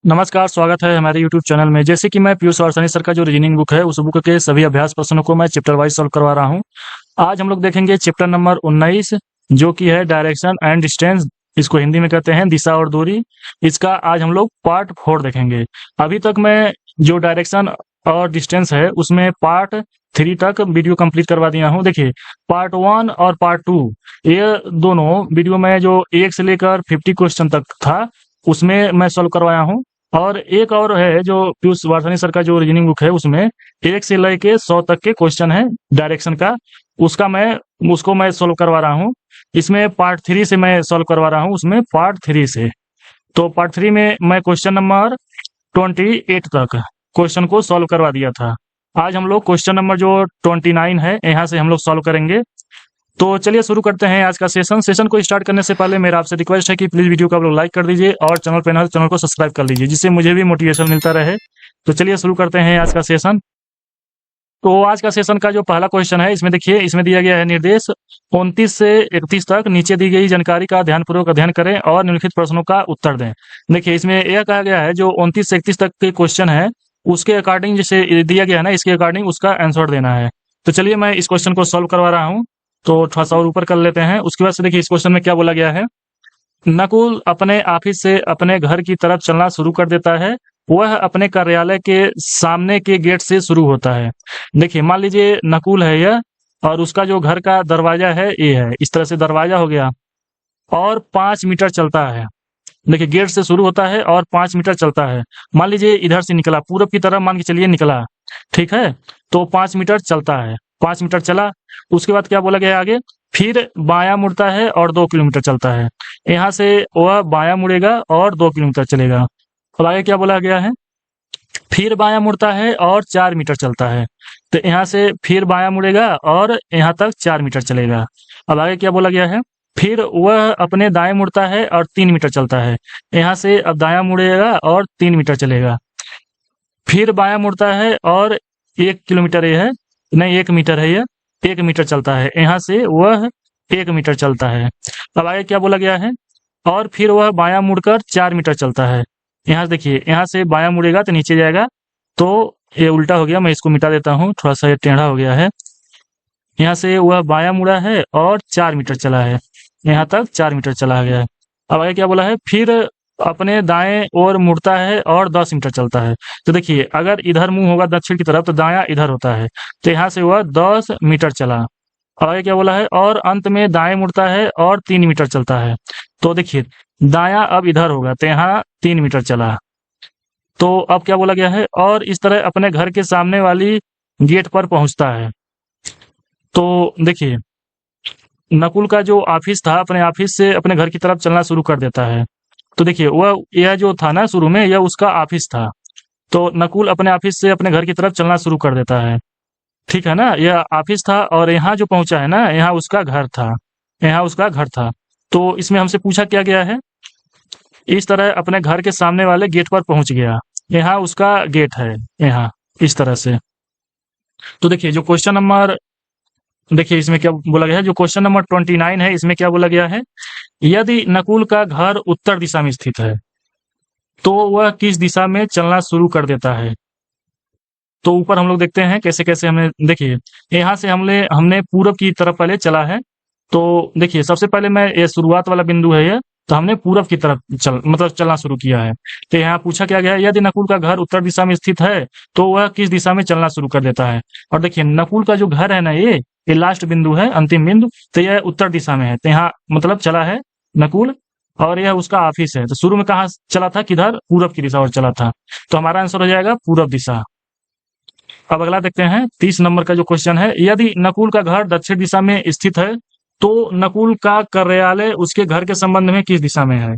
नमस्कार, स्वागत है हमारे यूट्यूब चैनल में। जैसे कि मैं पीयूष वारसानी सर का जो रीजनिंग बुक है, उस बुक के सभी अभ्यास प्रश्नों को मैं चैप्टर वाइज सॉल्व करवा रहा हूँ। आज हम लोग देखेंगे चैप्टर नंबर 19, जो कि है डायरेक्शन एंड डिस्टेंस। इसको हिंदी में कहते हैं दिशा और दूरी। इसका आज हम लोग पार्ट 4 देखेंगे। अभी तक मैं जो डायरेक्शन और डिस्टेंस है उसमें पार्ट 3 तक वीडियो कंप्लीट करवा दिया हूँ। देखिए, पार्ट 1 और पार्ट 2 ये दोनों वीडियो में जो 1 से लेकर 50 क्वेश्चन तक था उसमें मैं सॉल्व करवाया हूँ। और एक और है जो पीयूष वारसानी सर का जो रीजनिंग बुक है, उसमें 1 से लेके 100 तक के क्वेश्चन है डायरेक्शन का। उसको मैं सॉल्व करवा रहा हूँ। इसमें पार्ट 3 से मैं सॉल्व करवा रहा हूँ, उसमें पार्ट 3 से। तो पार्ट 3 में मैं क्वेश्चन नंबर 28 तक क्वेश्चन को सॉल्व करवा दिया था। आज हम लोग क्वेश्चन नंबर जो 29 है, यहाँ से हम लोग सॉल्व करेंगे। तो चलिए शुरू करते हैं आज का सेशन को स्टार्ट करने से पहले मेरा आपसे रिक्वेस्ट है कि प्लीज वीडियो को आप लोग लाइक कर दीजिए और चैनल पे नए चैनल को सब्सक्राइब कर लीजिए, जिससे मुझे भी मोटिवेशन मिलता रहे। तो चलिए शुरू करते हैं आज का सेशन। तो आज का सेशन का जो पहला क्वेश्चन है, इसमें देखिए, इसमें दिया गया है निर्देश 29 से 31 तक नीचे दी गई जानकारी का ध्यानपूर्वक अध्ययन करें और निम्नलिखित प्रश्नों का उत्तर दें। देखिए, इसमें यह कहा गया है जो 29 से 31 तक के क्वेश्चन है उसके अकॉर्डिंग जैसे दिया गया है ना, इसके अकॉर्डिंग उसका आंसर देना है। तो चलिए मैं इस क्वेश्चन को सॉल्व करवा रहा हूँ। तो थोड़ा सा और ऊपर कर लेते हैं। उसके बाद से देखिए, इस क्वेश्चन में क्या बोला गया है। नकुल अपने ऑफिस से अपने घर की तरफ चलना शुरू कर देता है। वह अपने कार्यालय के सामने के गेट से शुरू होता है। देखिए, मान लीजिए नकुल है यह, और उसका जो घर का दरवाजा है ये है। इस तरह से दरवाजा हो गया और 5 मीटर चलता है। देखिए, गेट से शुरू होता है और 5 मीटर चलता है। मान लीजिए इधर से निकला, पूरब की तरफ मान के चलिए निकला, ठीक है। तो 5 मीटर चलता है, 5 मीटर चला। उसके बाद क्या बोला गया है आगे, फिर बायां मुड़ता है और 2 किलोमीटर चलता है। यहाँ से वह बायां मुड़ेगा और 2 किलोमीटर चलेगा। अब आगे क्या बोला गया है, फिर बायां मुड़ता है और 4 मीटर चलता है। तो यहाँ से फिर बायां मुड़ेगा और यहाँ तक 4 मीटर चलेगा। अब आगे क्या बोला गया है, फिर वह अपने दाएं मुड़ता है और 3 मीटर चलता है। यहाँ से अब दायां मुड़ेगा और 3 मीटर चलेगा। फिर बायां मुड़ता है और 1 किलोमीटर ये है, नहीं 1 मीटर है, ये 1 मीटर चलता है। यहाँ से वह 1 मीटर चलता है। अब आगे क्या बोला गया है, और फिर वह बायां मुड़कर 4 मीटर चलता है। यहाँ देखिए, यहाँ से बायां मुड़ेगा तो नीचे जाएगा, तो ये उल्टा हो गया, मैं इसको मिटा देता हूँ, थोड़ा सा ये टेढ़ा हो गया है। यहाँ से वह बायां मुड़ा है और 4 मीटर चला है, यहाँ तक 4 मीटर चला गया है। अब आगे क्या बोला है, फिर अपने दाएं ओर मुड़ता है और 10 मीटर चलता है। तो देखिए, अगर इधर मुंह होगा दक्षिण की तरफ तो दायां इधर होता है, तो यहाँ से वह 10 मीटर चला। अब आगे क्या बोला है, और अंत में दाएं मुड़ता है और 3 मीटर चलता है। तो देखिए, दायां अब इधर होगा तो यहाँ 3 मीटर चला। तो अब क्या बोला गया है, और इस तरह अपने घर के सामने वाली गेट पर पहुंचता है। तो देखिए, नकुल का जो ऑफिस था, अपने ऑफिस से अपने घर की तरफ चलना शुरू कर देता है। तो देखिए, वह यह जो था ना, शुरू में यह उसका ऑफिस था। तो नकुल अपने ऑफिस से अपने घर की तरफ चलना शुरू कर देता है, ठीक है ना। यह ऑफिस था और यहाँ जो पहुंचा है ना, यहाँ उसका घर था, यहाँ उसका घर था। तो इसमें हमसे पूछा क्या गया है, इस तरह अपने घर के सामने वाले गेट पर पहुंच गया। यहाँ उसका गेट है, यहाँ इस तरह से। तो देखिए, जो क्वेश्चन नंबर, देखिए इसमें क्या बोला गया है, जो क्वेश्चन नंबर 29 है, इसमें क्या बोला गया है, यदि नकुल का घर उत्तर दिशा में स्थित है तो वह किस दिशा में चलना शुरू कर देता है। तो ऊपर हम लोग देखते हैं कैसे कैसे हमने, देखिए यहाँ से हमने पूरब की तरफ पहले चला है। तो देखिए, सबसे पहले मैं ये शुरुआत वाला बिंदु है ये, तो हमने पूरब की तरफ चलना शुरू किया है। तो यहाँ पूछा क्या गया है, यदि नकुल का घर उत्तर दिशा में स्थित है तो वह किस दिशा में चलना शुरू कर देता है। और देखिए, नकुल का जो घर है ना, ये लास्ट बिंदु है, अंतिम बिंदु, तो यह उत्तर दिशा में है। तो यहाँ मतलब चला है नकुल, और यह उसका ऑफिस है। तो शुरू में कहाँ चला था, किधर, पूरब की दिशा और चला था। तो हमारा आंसर हो जाएगा पूरब दिशा। अब अगला देखते हैं 30 नंबर का जो क्वेश्चन है, यदि नकुल का घर दक्षिण दिशा में स्थित है तो नकुल का कार्यालय उसके घर के संबंध में किस दिशा में है।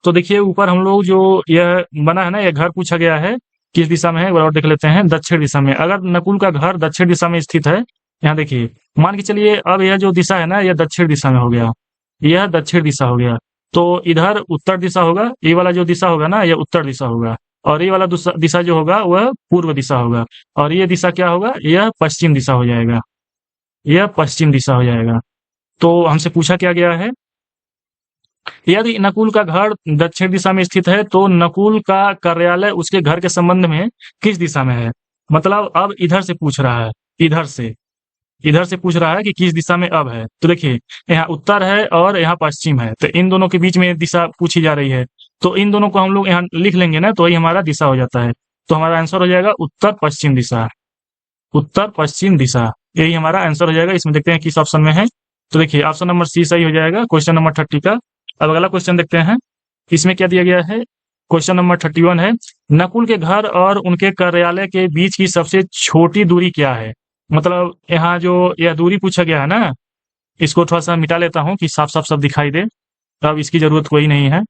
तो देखिए, ऊपर हम लोग जो यह बना है ना, यह घर पूछा गया है किस दिशा में है, और देख लेते हैं, दक्षिण दिशा में। अगर नकुल का घर दक्षिण दिशा में स्थित है, यहाँ देखिए, मान के चलिए अब यह जो दिशा है ना, यह दक्षिण दिशा में हो गया, यह दक्षिण दिशा हो गया। तो इधर उत्तर दिशा होगा, ये वाला जो दिशा होगा ना, यह उत्तर दिशा होगा, और ये वाला दिशा जो होगा वह पूर्व दिशा होगा, और ये दिशा क्या होगा, यह पश्चिम दिशा हो जाएगा, यह पश्चिम दिशा हो जाएगा। तो हमसे पूछा क्या गया है, यदि नकुल का घर दक्षिण दिशा में स्थित है तो नकुल का कार्यालय उसके घर के संबंध में किस दिशा में है? मतलब अब इधर से पूछ रहा है, इधर से पूछ रहा है कि किस दिशा में अब है। तो देखिए यहाँ उत्तर है और यहाँ पश्चिम है, तो इन दोनों के बीच में दिशा पूछी जा रही है, तो इन दोनों को हम लोग यहाँ लिख लेंगे ना, तो यही हमारा दिशा हो जाता है। तो हमारा आंसर हो जाएगा उत्तर पश्चिम दिशा, उत्तर पश्चिम दिशा, यही हमारा आंसर हो जाएगा। इसमें देखते हैं किस ऑप्शन में है। तो देखिए ऑप्शन नंबर सी सही हो जाएगा क्वेश्चन नंबर 30 का। अब अगला क्वेश्चन देखते हैं, इसमें क्या दिया गया है। क्वेश्चन नंबर 31 है, नकुल के घर और उनके कार्यालय के बीच की सबसे छोटी दूरी क्या है? मतलब यहाँ जो यह दूरी पूछा गया है ना, इसको थोड़ा सा मिटा लेता हूँ कि साफ साफ सब दिखाई दे, अब इसकी जरूरत कोई नहीं है।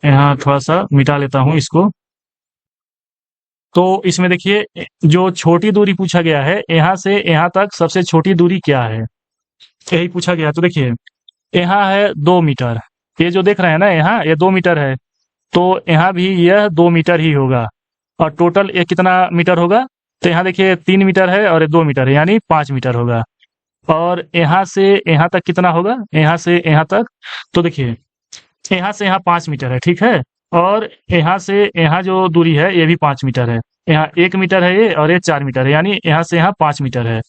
यहाँ थोड़ा सा मिटा लेता हूँ इसको। तो इसमें देखिए जो छोटी दूरी पूछा गया है, यहाँ से यहाँ तक सबसे छोटी दूरी क्या है, यही पूछा गया। तो देखिए यहाँ है 2 मीटर, ये जो देख रहे हैं ना यहाँ, ये 2 मीटर है, तो यहाँ भी यह 2 मीटर ही होगा। और टोटल ये कितना मीटर होगा? तो यहाँ देखिए 3 मीटर है और ये 2 मीटर है, यानी 5 मीटर होगा। और यहाँ से यहाँ तक कितना होगा? यहाँ से यहाँ तक, तो देखिए यहाँ से यहाँ 5 मीटर है, ठीक है। और यहाँ से यहाँ जो दूरी है ये भी 5 मीटर है, यहाँ 1 मीटर है ये, और ये 4 मीटर है, यानी यहाँ से यहाँ 5 मीटर है।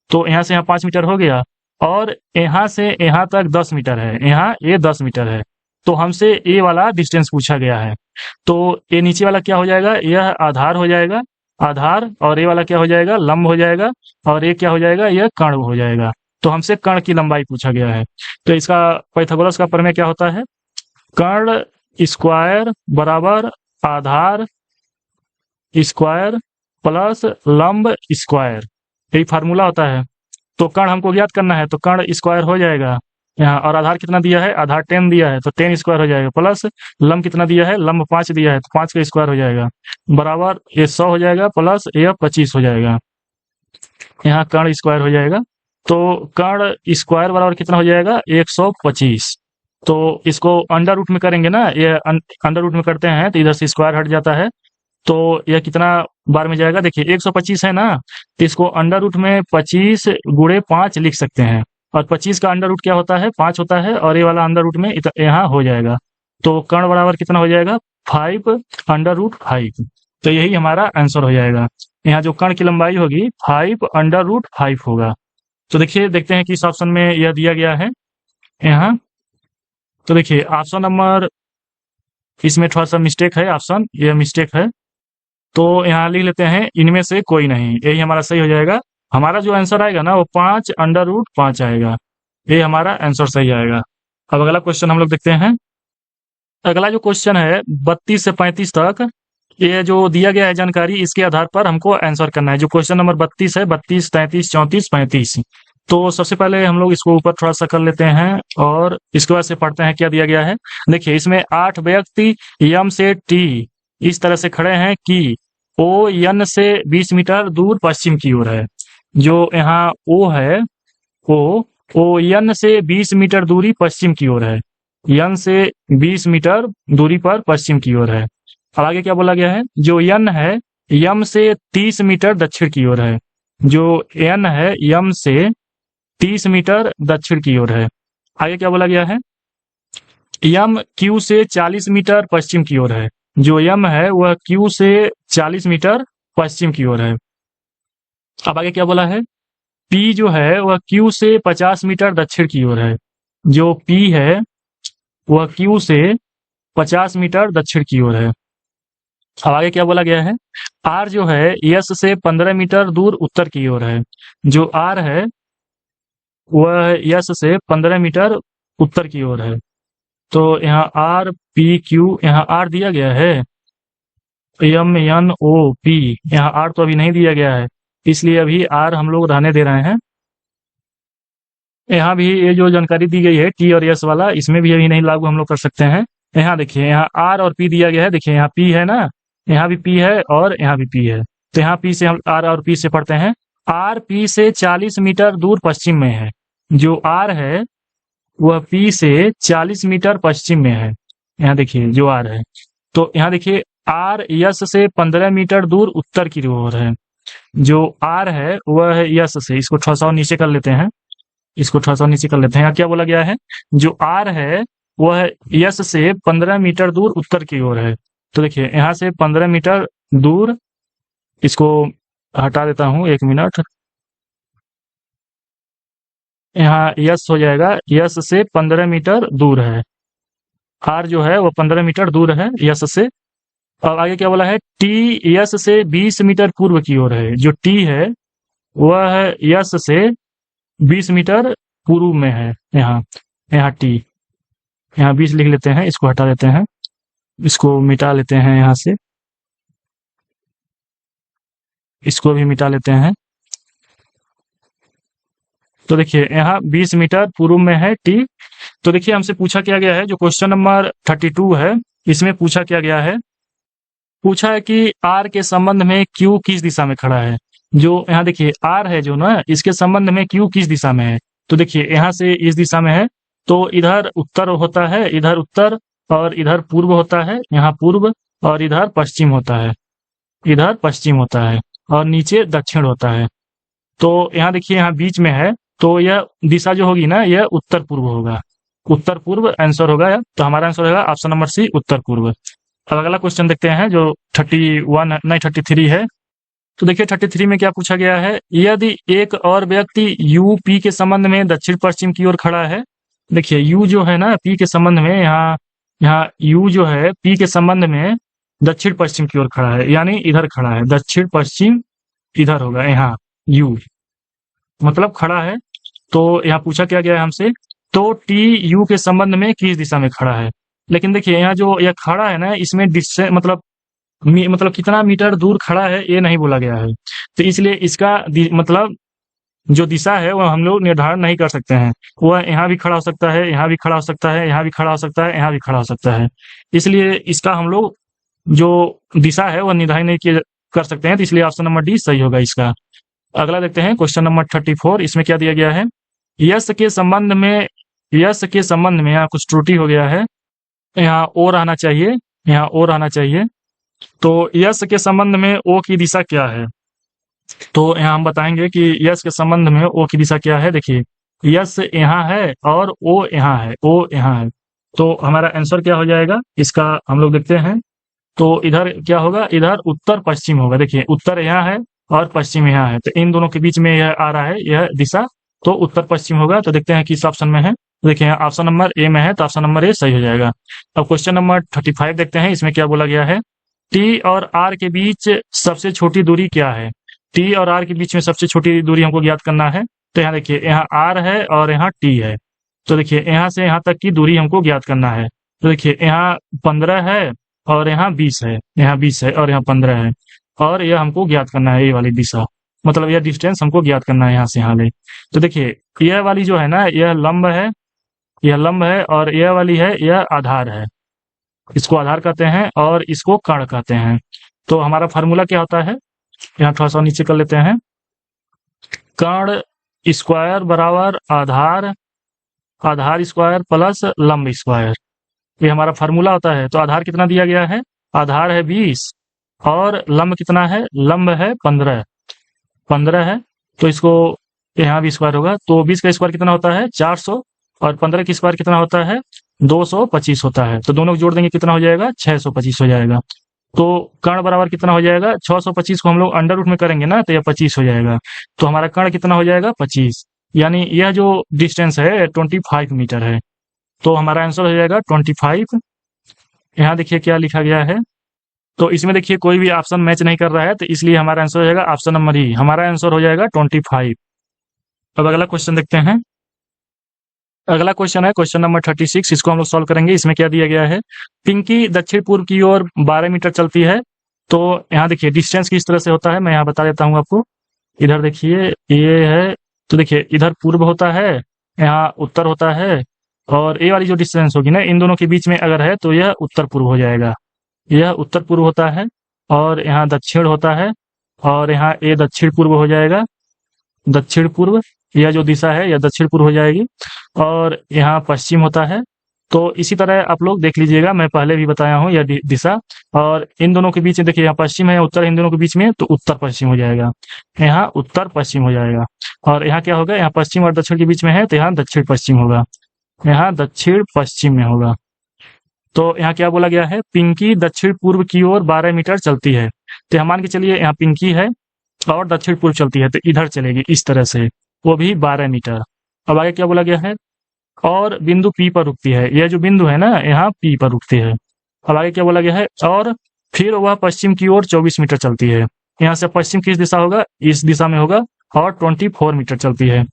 तो यहाँ से यहाँ 5 मीटर हो गया, और यहाँ से यहाँ तक 10 मीटर है, यहाँ ये 10 मीटर है। तो हमसे ये वाला डिस्टेंस पूछा गया है। तो ये नीचे वाला क्या हो जाएगा? यह आधार हो जाएगा, आधार, और ये वाला क्या हो जाएगा? लंब हो जाएगा, और ये क्या हो जाएगा? यह कर्ण हो जाएगा। तो हमसे कर्ण की लंबाई पूछा गया है। तो इसका पाइथागोरस का प्रमेय क्या होता है? कर्ण स्क्वायर बराबर आधार स्क्वायर प्लस लंब स्क्वायर, यही फार्मूला होता है। तो कर्ण हमको ज्ञात करना है, तो कर्ण स्क्वायर हो जाएगा यहाँ, और आधार कितना दिया है? आधार 10 दिया है, तो 10 स्क्वायर हो जाएगा, प्लस लंब कितना दिया है? लंब 5 दिया है, तो 5 का स्क्वायर हो जाएगा, बराबर ये 100 हो जाएगा, प्लस ये 25 हो जाएगा, यहाँ कर्ण स्क्वायर हो जाएगा। तो कर्ण स्क्वायर बराबर कितना हो जाएगा? 125। तो इसको अंडर रूट में करेंगे ना, ये अंडर रूट में करते हैं तो इधर से स्क्वायर हट जाता है, तो यह कितना बार में जाएगा? देखिए 125 है ना, तो इसको अंडर रूट में 25 गुणे 5 लिख सकते हैं, और 25 का अंडर रूट क्या होता है? 5 होता है, और ये वाला अंडर रूट में यहाँ हो जाएगा। तो कर्ण बराबर कितना हो जाएगा? 5 अंडर रूट 5। तो यही हमारा आंसर हो जाएगा। यहाँ जो कर्ण की लंबाई होगी 5 अंडर रूट 5 होगा। तो देखिए देखते हैं किस ऑप्शन में यह दिया गया है यहाँ। तो देखिए ऑप्शन नंबर, इसमें थोड़ा सा मिस्टेक है, ऑप्शन ये मिस्टेक है, तो यहाँ लिख लेते हैं इनमें से कोई नहीं, यही हमारा सही हो जाएगा। हमारा जो आंसर आएगा ना वो 5 अंडर रूट 5 आएगा, ये हमारा आंसर सही आएगा। अब अगला क्वेश्चन हम लोग देखते हैं। अगला जो क्वेश्चन है 32 से 35 तक, ये जो दिया गया है जानकारी, इसके आधार पर हमको आंसर करना है। जो क्वेश्चन नंबर 32 है, 32, 33, 34, 35। तो सबसे पहले हम लोग इसको ऊपर थोड़ा सा कर लेते हैं, और इसके बाद से पढ़ते हैं क्या दिया गया है। देखिए इसमें 8 व्यक्ति यम से टी इस तरह से खड़े हैं कि ओ यन से 20 मीटर दूर पश्चिम की ओर है। जो यहाँ ओ है, ओ यन से 20 मीटर दूरी पश्चिम की ओर है, यन से 20 मीटर दूरी पर पश्चिम की ओर है। अब आगे क्या बोला गया है? जो यन है यम से 30 मीटर दक्षिण की ओर है, जो यन है यम से 30 मीटर दक्षिण की ओर है। आगे क्या बोला गया है? यम क्यू से 40 मीटर पश्चिम की ओर है, जो यम है वह क्यू से 40 मीटर पश्चिम की ओर है। अब आगे क्या बोला है? पी जो है वह क्यू से 50 मीटर दक्षिण की ओर है, जो पी है वह क्यू से 50 मीटर दक्षिण की ओर है। अब आगे क्या बोला गया है? आर जो है यस से 15 मीटर दूर उत्तर की ओर है, जो आर है वह यस से 15 मीटर उत्तर की ओर है। तो यहाँ आर पी क्यू, यहाँ आर दिया गया है, एम एन ओ पी, यहाँ आर तो अभी नहीं दिया गया है, इसलिए अभी आर हम लोग रहने दे रहे हैं। यहाँ भी ये जो जानकारी दी गई है टी और एस वाला, इसमें भी अभी नहीं लागू हम लोग कर सकते हैं। यहाँ देखिए यहाँ आर और पी दिया गया है, देखिए यहाँ पी है ना, यहाँ भी पी है और यहाँ भी पी है, तो यहाँ पी से हम आर और पी से पढ़ते हैं। आर पी से 40 मीटर दूर पश्चिम में है, जो आर है वह पी से 40 मीटर पश्चिम में है। यहाँ देखिए जो आर है, तो यहाँ देखिए आर यस से 15 मीटर दूर उत्तर की ओर है, जो आर है वह है यस से, इसको थोड़ा सा नीचे कर लेते हैं, इसको थोड़ा सा नीचे कर लेते हैं। यहाँ क्या बोला गया है? जो आर है वह यस से 15 मीटर दूर उत्तर की ओर है। तो देखिए यहाँ से 15 मीटर दूर, इसको हटा देता हूँ 1 मिनट। यहाँ यस हो जाएगा, यस से 15 मीटर दूर है। आर जो है वो 15 मीटर दूर है यस से। अब आगे क्या बोला है, टी यस से 20 मीटर पूर्व की ओर है। जो टी है वह है यस से 20 मीटर पूर्व में है। यहाँ यहाँ टी, यहाँ 20 लिख लेते हैं, इसको हटा देते हैं, इसको मिटा लेते हैं, यहाँ से इसको भी मिटा लेते हैं। तो देखिए यहाँ 20 मीटर पूर्व में है टी। तो देखिए हमसे पूछा क्या गया है, जो क्वेश्चन नंबर 32 है, इसमें पूछा क्या गया है, पूछा है कि आर के संबंध में क्यू किस दिशा में खड़ा है। जो यहाँ देखिए आर है जो ना, इसके संबंध में क्यू किस दिशा में है। तो देखिए यहाँ से इस दिशा में है, तो इधर उत्तर होता है, इधर उत्तर, और इधर पूर्व होता है, यहाँ पूर्व, और इधर पश्चिम होता है, इधर पश्चिम होता है, और नीचे दक्षिण होता है। तो यहाँ देखिए यहाँ बीच में है, तो यह दिशा जो होगी ना, यह उत्तर पूर्व होगा, उत्तर पूर्व आंसर होगा। तो हमारा आंसर होगा ऑप्शन नंबर सी, उत्तर पूर्व। अब अगला क्वेश्चन देखते हैं जो 31 नहीं 33 है। तो देखिए 33 में क्या पूछा गया है, यदि एक और व्यक्ति यू पी के संबंध में दक्षिण पश्चिम की ओर खड़ा है। देखिए यू जो है ना पी के संबंध में, यहाँ यहाँ यू जो है पी के संबंध में दक्षिण पश्चिम की ओर खड़ा है, यानी इधर खड़ा है, दक्षिण पश्चिम इधर होगा, यहाँ यू मतलब खड़ा है। तो यहाँ पूछा क्या गया है हमसे, तो टी यू के संबंध में किस दिशा में खड़ा है। लेकिन देखिए यहाँ जो यह खड़ा है ना, इसमें डिस्टेंस मतलब कितना मीटर दूर खड़ा है ये नहीं बोला गया है। तो इसलिए इसका मतलब जो दिशा है वह हम लोग निर्धारण नहीं कर सकते हैं। वह यहाँ भी खड़ा हो सकता है, यहाँ भी खड़ा हो सकता है, यहाँ भी खड़ा हो सकता है, यहाँ भी खड़ा हो सकता है। इसलिए इसका हम लोग जो दिशा है वह निर्धारित नहीं कर सकते हैं। तो इसलिए ऑप्शन नंबर डी सही होगा इसका। अगला देखते हैं क्वेश्चन नंबर 34। इसमें क्या दिया गया है, यस के संबंध में यहाँ कुछ त्रुटि हो गया है, यहाँ ओ रहना चाहिए, यहाँ ओ रहना चाहिए। तो यस के संबंध में ओ की दिशा क्या है, तो यहाँ हम बताएंगे कि यस के संबंध में ओ की दिशा क्या है। देखिए यस यहाँ है और ओ यहाँ है, ओ यहाँ है, तो हमारा आंसर क्या हो जाएगा इसका हम लोग देखते हैं। तो इधर क्या होगा, इधर उत्तर पश्चिम होगा। देखिए उत्तर यहाँ है और पश्चिम यहाँ है, तो इन दोनों के बीच में यह आ रहा है यह दिशा, तो उत्तर पश्चिम होगा। तो देखते हैं किस ऑप्शन में है। देखिए ऑप्शन नंबर ए में है, तो ऑप्शन नंबर ए सही हो जाएगा। अब क्वेश्चन नंबर 35 देखते हैं, इसमें क्या बोला गया है, टी और आर के बीच सबसे छोटी दूरी क्या है। टी और आर के बीच में सबसे छोटी दूरी हमको ज्ञात करना है। तो यहाँ देखिए यहाँ आर है और यहाँ टी है, तो देखिए यहाँ से यहाँ तक की दूरी हमको ज्ञात करना है। तो देखिए यहाँ 15 है और यहाँ 20 है, यहाँ 20 है और यहाँ 15 है, और यह हमको ज्ञात करना है, ये वाली दिशा, मतलब यह डिस्टेंस हमको ज्ञात करना है यहाँ से यहाँ ले। तो देखिए यह वाली जो है ना, यह लंब है, यह लंब है, और यह वाली है यह आधार है, इसको आधार कहते हैं और इसको कर्ण कहते हैं। तो हमारा फार्मूला क्या होता है, यहाँ थोड़ा सा नीचे कर लेते हैं, कर्ण स्क्वायर बराबर आधार, आधार स्क्वायर प्लस लंब स्क्वायर, ये हमारा फार्मूला होता है। तो आधार कितना दिया गया है, आधार है 20 और लंब कितना है, लंब है 15 है, तो इसको यहाँ भी स्क्वायर होगा। तो 20 का स्क्वायर कितना होता है 400, और 15 की स्क्वायर कितना होता है 225 होता है। तो दोनों को जोड़ देंगे कितना हो जाएगा 625 हो जाएगा। तो कर्ण बराबर कितना हो जाएगा, 625 को हम लोग अंडर रूट में करेंगे ना, तो यह 25 हो जाएगा। तो हमारा कर्ण कितना हो जाएगा 25, यानी यह जो डिस्टेंस है 25 मीटर है। तो हमारा आंसर हो जाएगा 25। यहाँ देखिए क्या लिखा गया है, तो इसमें देखिए कोई भी ऑप्शन मैच नहीं कर रहा है, तो इसलिए हमारा आंसर हो जाएगा ऑप्शन नंबर ई, हमारा आंसर हो जाएगा 25। अब अगला क्वेश्चन देखते हैं। अगला क्वेश्चन है क्वेश्चन नंबर 36, इसको हम लोग सॉल्व करेंगे। इसमें क्या दिया गया है, पिंकी दक्षिण पूर्व की ओर 12 मीटर चलती है। तो यहाँ देखिए डिस्टेंस किस तरह से होता है, मैं यहाँ बता देता हूँ आपको। इधर देखिए ये है, तो देखिए इधर पूर्व होता है, यहाँ उत्तर होता है, और ये वाली जो डिस्टेंस होगी ना इन दोनों के बीच में अगर है तो यह उत्तर पूर्व हो जाएगा, यह उत्तर पूर्व होता है, और यहाँ दक्षिण होता है, और यहाँ ये दक्षिण पूर्व हो जाएगा, दक्षिण पूर्व, यह जो दिशा है यह दक्षिण पूर्व हो जाएगी, और यहाँ पश्चिम होता है। तो इसी तरह आप लोग देख लीजिएगा, मैं पहले भी बताया हूँ यह दिशा, और इन दोनों के बीच में देखिए यहाँ पश्चिम है उत्तर, इन दोनों के बीच में तो उत्तर पश्चिम हो जाएगा, यहाँ उत्तर पश्चिम हो जाएगा। और यहाँ क्या होगा, यहाँ पश्चिम और दक्षिण के बीच में है तो यहाँ दक्षिण पश्चिम होगा। यहाँ दक्षिण पश्चिम में होगा। तो यहाँ क्या बोला गया है, पिंकी दक्षिण पूर्व की ओर 12 मीटर चलती है। तो यहाँ मान के चलिए यहाँ पिंकी है और दक्षिण पूर्व चलती है, तो इधर चलेगी इस तरह से, वो भी 12 मीटर। अब आगे क्या बोला गया है, और बिंदु पी पर रुकती है। यह जो बिंदु है ना, यहाँ पी पर रुकती है। अब आगे क्या बोला गया है, और फिर वह पश्चिम की ओर 24 मीटर चलती है। यहाँ से पश्चिम किस दिशा होगा, इस दिशा में होगा, और 24 मीटर चलती है।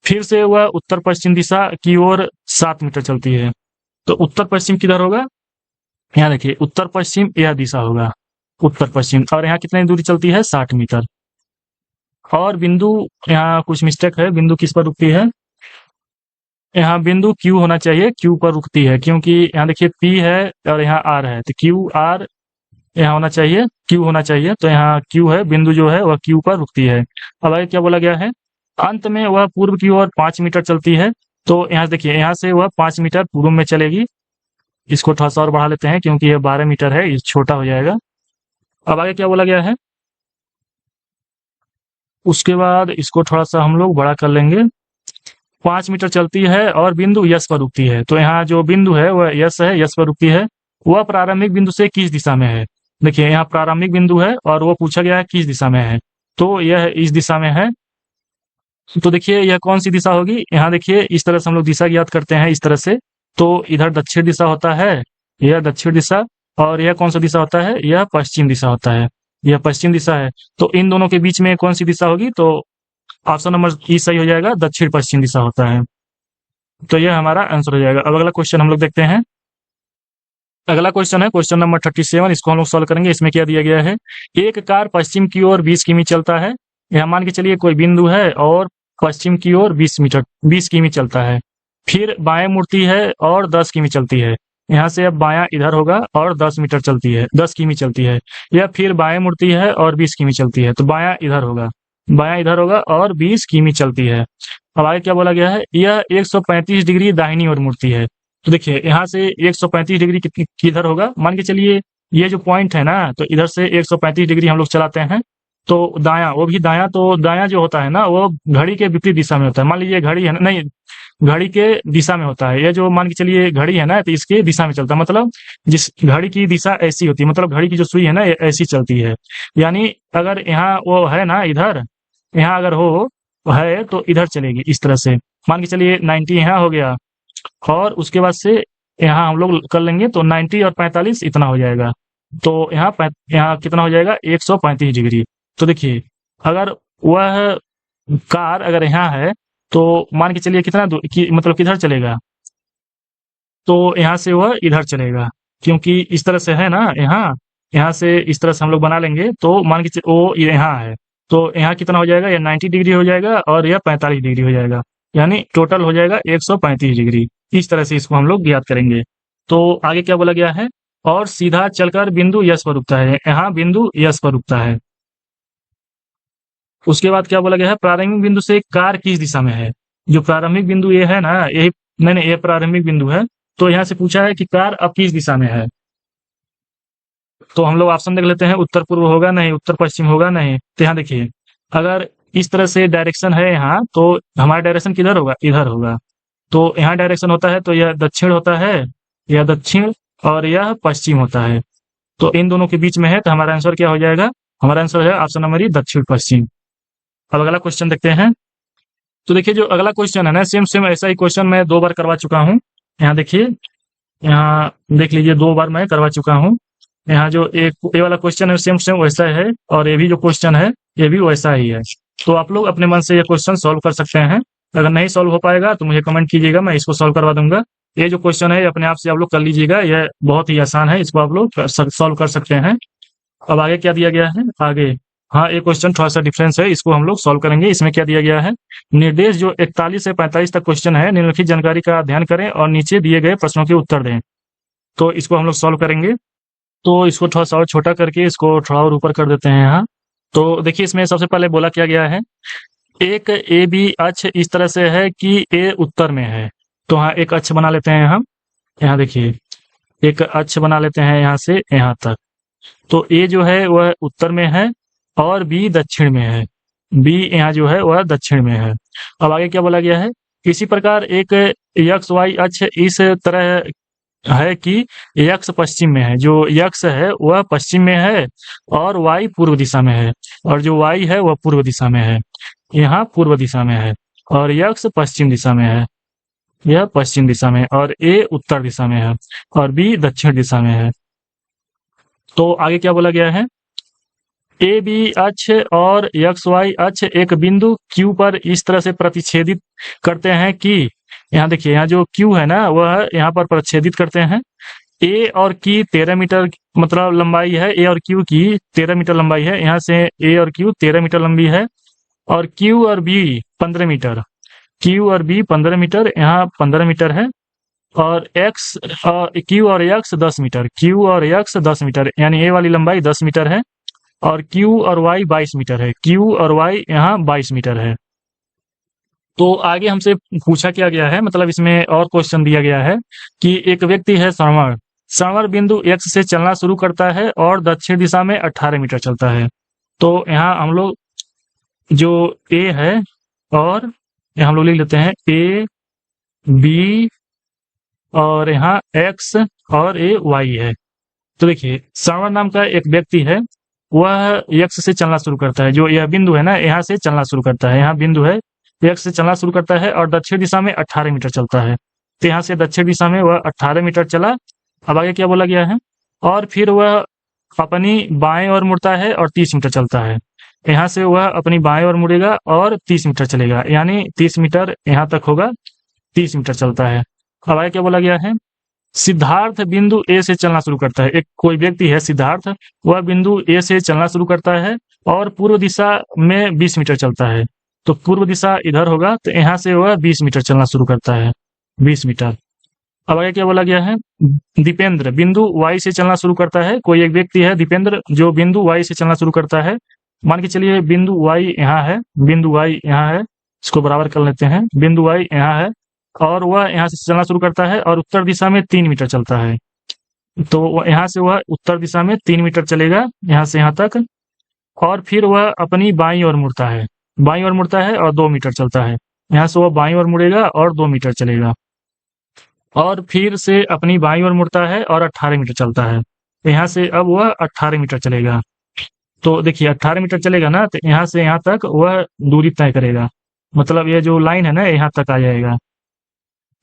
फिर से वह उत्तर पश्चिम दिशा की ओर 7 मीटर चलती है। तो उत्तर पश्चिम किधर होगा, यहाँ देखिए उत्तर पश्चिम यह दिशा होगा, उत्तर पश्चिम। और यहाँ कितनी दूरी चलती है, 60 मीटर। और बिंदु, यहाँ कुछ मिस्टेक है, बिंदु किस पर रुकती है, यहाँ बिंदु Q होना चाहिए, Q पर रुकती है, क्योंकि यहाँ देखिए P है और यहाँ R है, तो Q R यहाँ होना चाहिए, Q होना चाहिए। तो यहाँ Q है, बिंदु जो है वह Q पर रुकती है। अब आगे क्या बोला गया है, अंत में वह पूर्व की ओर 5 मीटर चलती है। तो यहाँ देखिए, यहाँ से वह 5 मीटर पूर्व में चलेगी। इसको थोड़ा सा और बढ़ा लेते हैं, क्योंकि यह 12 मीटर है, ये छोटा हो जाएगा। अब आगे क्या बोला गया है, उसके बाद इसको थोड़ा सा हम लोग बड़ा कर लेंगे। 5 मीटर चलती है और बिंदु यस पर रुकती है। तो यहाँ जो बिंदु है वह यस है, यस पर रुकती है। वह प्रारंभिक बिंदु से किस दिशा में है, देखिए यहाँ प्रारंभिक बिंदु है और वो पूछा गया है किस दिशा में है, तो यह इस दिशा में है। तो देखिए यह कौन सी दिशा होगी, यहाँ देखिए इस तरह से हम लोग दिशा ज्ञात करते हैं, इस तरह से। तो इधर दक्षिण दिशा होता है, यह दक्षिण दिशा, और यह कौन सा दिशा होता है, यह पश्चिम दिशा होता है, यह पश्चिम दिशा है। तो इन दोनों के बीच में कौन सी दिशा होगी, तो ऑप्शन नंबर ई सही हो जाएगा, दक्षिण पश्चिम दिशा होता है। तो यह हमारा आंसर हो जाएगा। अब अगला क्वेश्चन हम लोग देखते हैं। अगला क्वेश्चन है क्वेश्चन नंबर 37। इसको हम लोग सॉल्व करेंगे। इसमें क्या दिया गया है, एक कार पश्चिम की ओर 20 किमी चलता है। यहाँ मान के चलिए कोई बिंदु है और पश्चिम की ओर 20 किमी चलता है। फिर बाएं मुड़ती है और 10 किमी चलती है। यहाँ से अब बायां इधर होगा और 10 मीटर चलती है, 10 किमी चलती है। या फिर बाएं मुड़ती है और 20 किमी चलती है, तो बायां इधर होगा, बायां इधर होगा और 20 किमी चलती है। अब आगे क्या बोला गया है, यह 135 डिग्री दाहिनी ओर मुड़ती है। तो देखिए यहाँ से 135 डिग्री किधर होगा, मान के चलिए ये जो पॉइंट है ना, तो इधर से 135 डिग्री हम लोग चलाते हैं, तो दायां, वो भी दायां। तो दायां जो होता है ना, वो घड़ी के विपरीत दिशा में होता है। मान लीजिए घड़ी है ना, नहीं, घड़ी के दिशा में होता है। ये जो मान के चलिए घड़ी है ना, तो इसके दिशा में चलता है, मतलब जिस घड़ी की दिशा ऐसी होती है, मतलब घड़ी की जो सुई है ना, ये ऐसी चलती है। यानी अगर यहाँ वो है ना, इधर यहाँ अगर हो है तो इधर चलेगी इस तरह से। मान के चलिए 90 यहाँ हो गया, और उसके बाद से यहाँ हम लोग कर लेंगे, तो 90 और 45 इतना हो जाएगा। तो यहाँ कितना हो जाएगा, 135 डिग्री। तो देखिए अगर वह कार अगर यहाँ है, तो मान के चलिए कितना मतलब किधर चलेगा, तो यहाँ से वह इधर चलेगा, क्योंकि इस तरह से है ना, यहाँ से इस तरह से हम लोग बना लेंगे। तो मान के वो यहाँ है, तो यहाँ कितना हो जाएगा, यह 90 डिग्री हो जाएगा और यह 45 डिग्री हो जाएगा, यानी टोटल हो जाएगा 135 डिग्री। इस तरह से इसको हम लोग ज्ञात करेंगे। तो आगे क्या बोला गया है, और सीधा चलकर बिंदु यस पर रुकता है। यहाँ बिंदु यस पर रुकता है। उसके बाद क्या बोला गया है, प्रारंभिक बिंदु से कार किस दिशा में है। जो प्रारंभिक बिंदु ये है ना, यही मैंने, ये प्रारंभिक बिंदु है। तो यहाँ से पूछा है कि कार अब किस दिशा में है। तो हम लोग ऑप्शन देख लेते हैं, उत्तर पूर्व होगा नहीं, उत्तर पश्चिम होगा नहीं। तो यहाँ देखिए अगर इस तरह से डायरेक्शन है यहाँ, तो हमारा डायरेक्शन किधर होगा, इधर होगा। तो यहाँ डायरेक्शन होता है, तो यह दक्षिण होता है, यह दक्षिण, और यह पश्चिम होता है। तो इन दोनों के बीच में है, तो हमारा आंसर क्या हो जाएगा, हमारा आंसर है ऑप्शन नंबर ई, दक्षिण पश्चिम। अब अगला क्वेश्चन देखते हैं। तो देखिए जो अगला क्वेश्चन है ना, सेम ऐसा ही क्वेश्चन मैं 2 बार करवा चुका हूँ। यहाँ देखिए, यहाँ देख लीजिए 2 बार मैं करवा चुका हूँ। यहाँ जो एक ये वाला क्वेश्चन है सेम वैसा है, और ये भी जो क्वेश्चन है ये भी वैसा ही है। तो आप लोग अपने मन से ये क्वेश्चन सॉल्व कर सकते हैं। अगर नहीं सॉल्व हो पाएगा तो मुझे कमेंट कीजिएगा, मैं इसको सॉल्व करवा दूंगा। ये जो क्वेश्चन है अपने आप से आप लोग कर लीजिएगा, यह बहुत ही आसान है, इसको आप लोग सॉल्व कर सकते हैं। अब आगे क्या दिया गया है, आगे हाँ एक क्वेश्चन थोड़ा सा डिफरेंस है, इसको हम लोग सॉल्व करेंगे। इसमें क्या दिया गया है, निर्देश जो 41 से 45 तक क्वेश्चन है, निम्नलिखित जानकारी का अध्ययन करें और नीचे दिए गए प्रश्नों के उत्तर दें। तो इसको हम लोग सॉल्व करेंगे। तो इसको थोड़ा सा और छोटा करके इसको थोड़ा और ऊपर कर देते हैं यहाँ। तो देखिए इसमें सबसे पहले बोला क्या गया है, एक ए बी अक्ष इस तरह से है कि ए उत्तर में है। तो हाँ एक अक्ष बना लेते हैं हम, यहाँ देखिए एक अक्ष बना लेते हैं यहाँ से यहाँ तक। तो ए जो है वह उत्तर में है और बी दक्षिण में है, बी यहाँ जो है वह दक्षिण में है। अब आगे क्या बोला गया है, इसी प्रकार एक एक्स वाई अक्ष इस तरह है कि एक्स पश्चिम में है, जो एक्स है वह पश्चिम में है और वाई पूर्व दिशा में है, और जो वाई है वह पूर्व दिशा में है, यहाँ पूर्व दिशा में है, और एक्स पश्चिम दिशा में है, यह पश्चिम दिशा में है, और ए उत्तर दिशा में है, और बी दक्षिण दिशा में है। तो आगे क्या बोला गया है, ए बी अक्ष और एक्स वाई अक्ष एक बिंदु क्यू पर इस तरह से प्रतिच्छेदित करते हैं कि, यहाँ देखिए, यहाँ जो क्यू है ना वह यहाँ पर प्रतिच्छेदित करते हैं। ए और की 13 मीटर मतलब लंबाई है, ए और क्यू की 13 मीटर लंबाई है, यहाँ से ए और क्यू 13 मीटर लंबी है, और क्यू और बी 15 मीटर, क्यू और बी 15 मीटर, यहाँ 15 मीटर है, और एक्स क्यू और एक्स 10 मीटर, क्यू और एक्स 10 मीटर, यानी ए वाली लंबाई 10 मीटर है, और क्यू और वाई 22 मीटर है, क्यू और वाई यहाँ 22 मीटर है। तो आगे हमसे पूछा क्या गया है, मतलब इसमें और क्वेश्चन दिया गया है कि एक व्यक्ति है श्रवण, श्रवण बिंदु एक्स से चलना शुरू करता है और दक्षिण दिशा में 18 मीटर चलता है। तो यहाँ हम लोग जो ए है, और यहाँ हम लोग लिख लेते हैं ए बी, और यहाँ एक्स और ए वाई है। तो देखिए, श्रवण नाम का एक व्यक्ति है, वह एक्स से चलना शुरू करता है, जो यह बिंदु है ना यहाँ से चलना शुरू करता है, यहाँ बिंदु है, एक्स से चलना शुरू करता है और दक्षिण दिशा में 18 मीटर चलता है। तो यहाँ से दक्षिण दिशा में वह 18 मीटर चला। अब आगे क्या बोला गया है, और फिर वह अपनी बाएं ओर मुड़ता है और 30 मीटर चलता है। यहाँ से वह अपनी बाएं ओर मुड़ेगा और 30 मीटर चलेगा, यानी 30 मीटर यहाँ तक होगा, 30 मीटर चलता है। अब आगे क्या बोला गया है, सिद्धार्थ बिंदु ए से चलना शुरू करता है, एक कोई व्यक्ति है सिद्धार्थ, वह बिंदु ए से चलना शुरू करता है और पूर्व दिशा में 20 मीटर चलता है। तो पूर्व दिशा इधर होगा, तो यहाँ से वह 20 मीटर चलना शुरू करता है, 20 मीटर। अब आगे क्या बोला गया है, दीपेंद्र बिंदु वाई से चलना शुरू करता है, कोई एक व्यक्ति है दीपेंद्र जो बिंदु वाई से चलना शुरू करता है। मान के चलिए बिंदु वाई यहाँ है, बिंदु वाई यहाँ है, इसको बराबर कर लेते हैं, बिंदु वाई यहाँ है, और वह यहाँ से चलना शुरू करता है और उत्तर दिशा में 3 मीटर चलता है। तो यहाँ से वह उत्तर दिशा में 3 मीटर चलेगा, यहाँ से यहाँ तक, और फिर वह अपनी बाईं ओर मुड़ता है, बाईं ओर मुड़ता है और 2 मीटर चलता है। यहाँ से वह बाईं ओर मुड़ेगा और 2 मीटर चलेगा, और फिर से अपनी बाईं ओर मुड़ता है और 18 मीटर चलता है। यहाँ से अब वह 18 मीटर चलेगा। तो देखिए 18 मीटर चलेगा ना, तो यहाँ से यहाँ तक वह दूरी तय करेगा, मतलब ये जो लाइन है ना यहाँ तक आ जाएगा।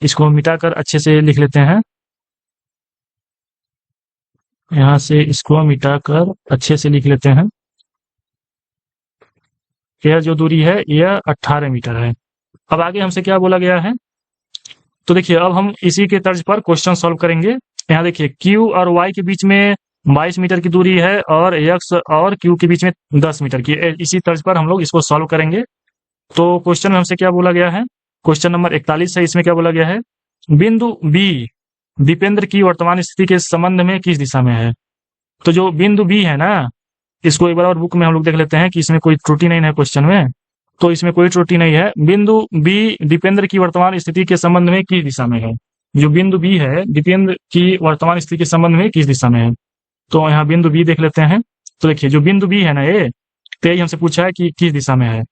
इसको मिटाकर अच्छे से लिख लेते हैं, यहाँ से इसको मिटाकर अच्छे से लिख लेते हैं। यह जो दूरी है यह 18 मीटर है। अब आगे हमसे क्या बोला गया है, तो देखिए अब हम इसी के तर्ज पर क्वेश्चन सॉल्व करेंगे। यहाँ देखिए Q और Y के बीच में 22 मीटर की दूरी है और X और Q के बीच में 10 मीटर की, इसी तर्ज पर हम लोग इसको सॉल्व करेंगे। तो क्वेश्चन में हमसे क्या बोला गया है, क्वेश्चन नंबर 41 है, इसमें क्या बोला गया है, बिंदु बी दीपेंद्र की वर्तमान स्थिति के संबंध में किस दिशा में है। तो जो बिंदु बी है ना, इसको एक बार और बुक में हम लोग देख लेते हैं कि इसमें कोई त्रुटि नहीं है क्वेश्चन में। तो इसमें कोई त्रुटि नहीं है, बिंदु बी दीपेंद्र की वर्तमान स्थिति के संबंध में किस दिशा में है। जो बिंदु बी है दीपेंद्र की वर्तमान स्थिति के संबंध में किस दिशा में है, तो यहाँ बिंदु बी देख लेते हैं। तो देखिए जो बिंदु बी है ना ये, तो यही हमसे पूछा है कि किस दिशा में है।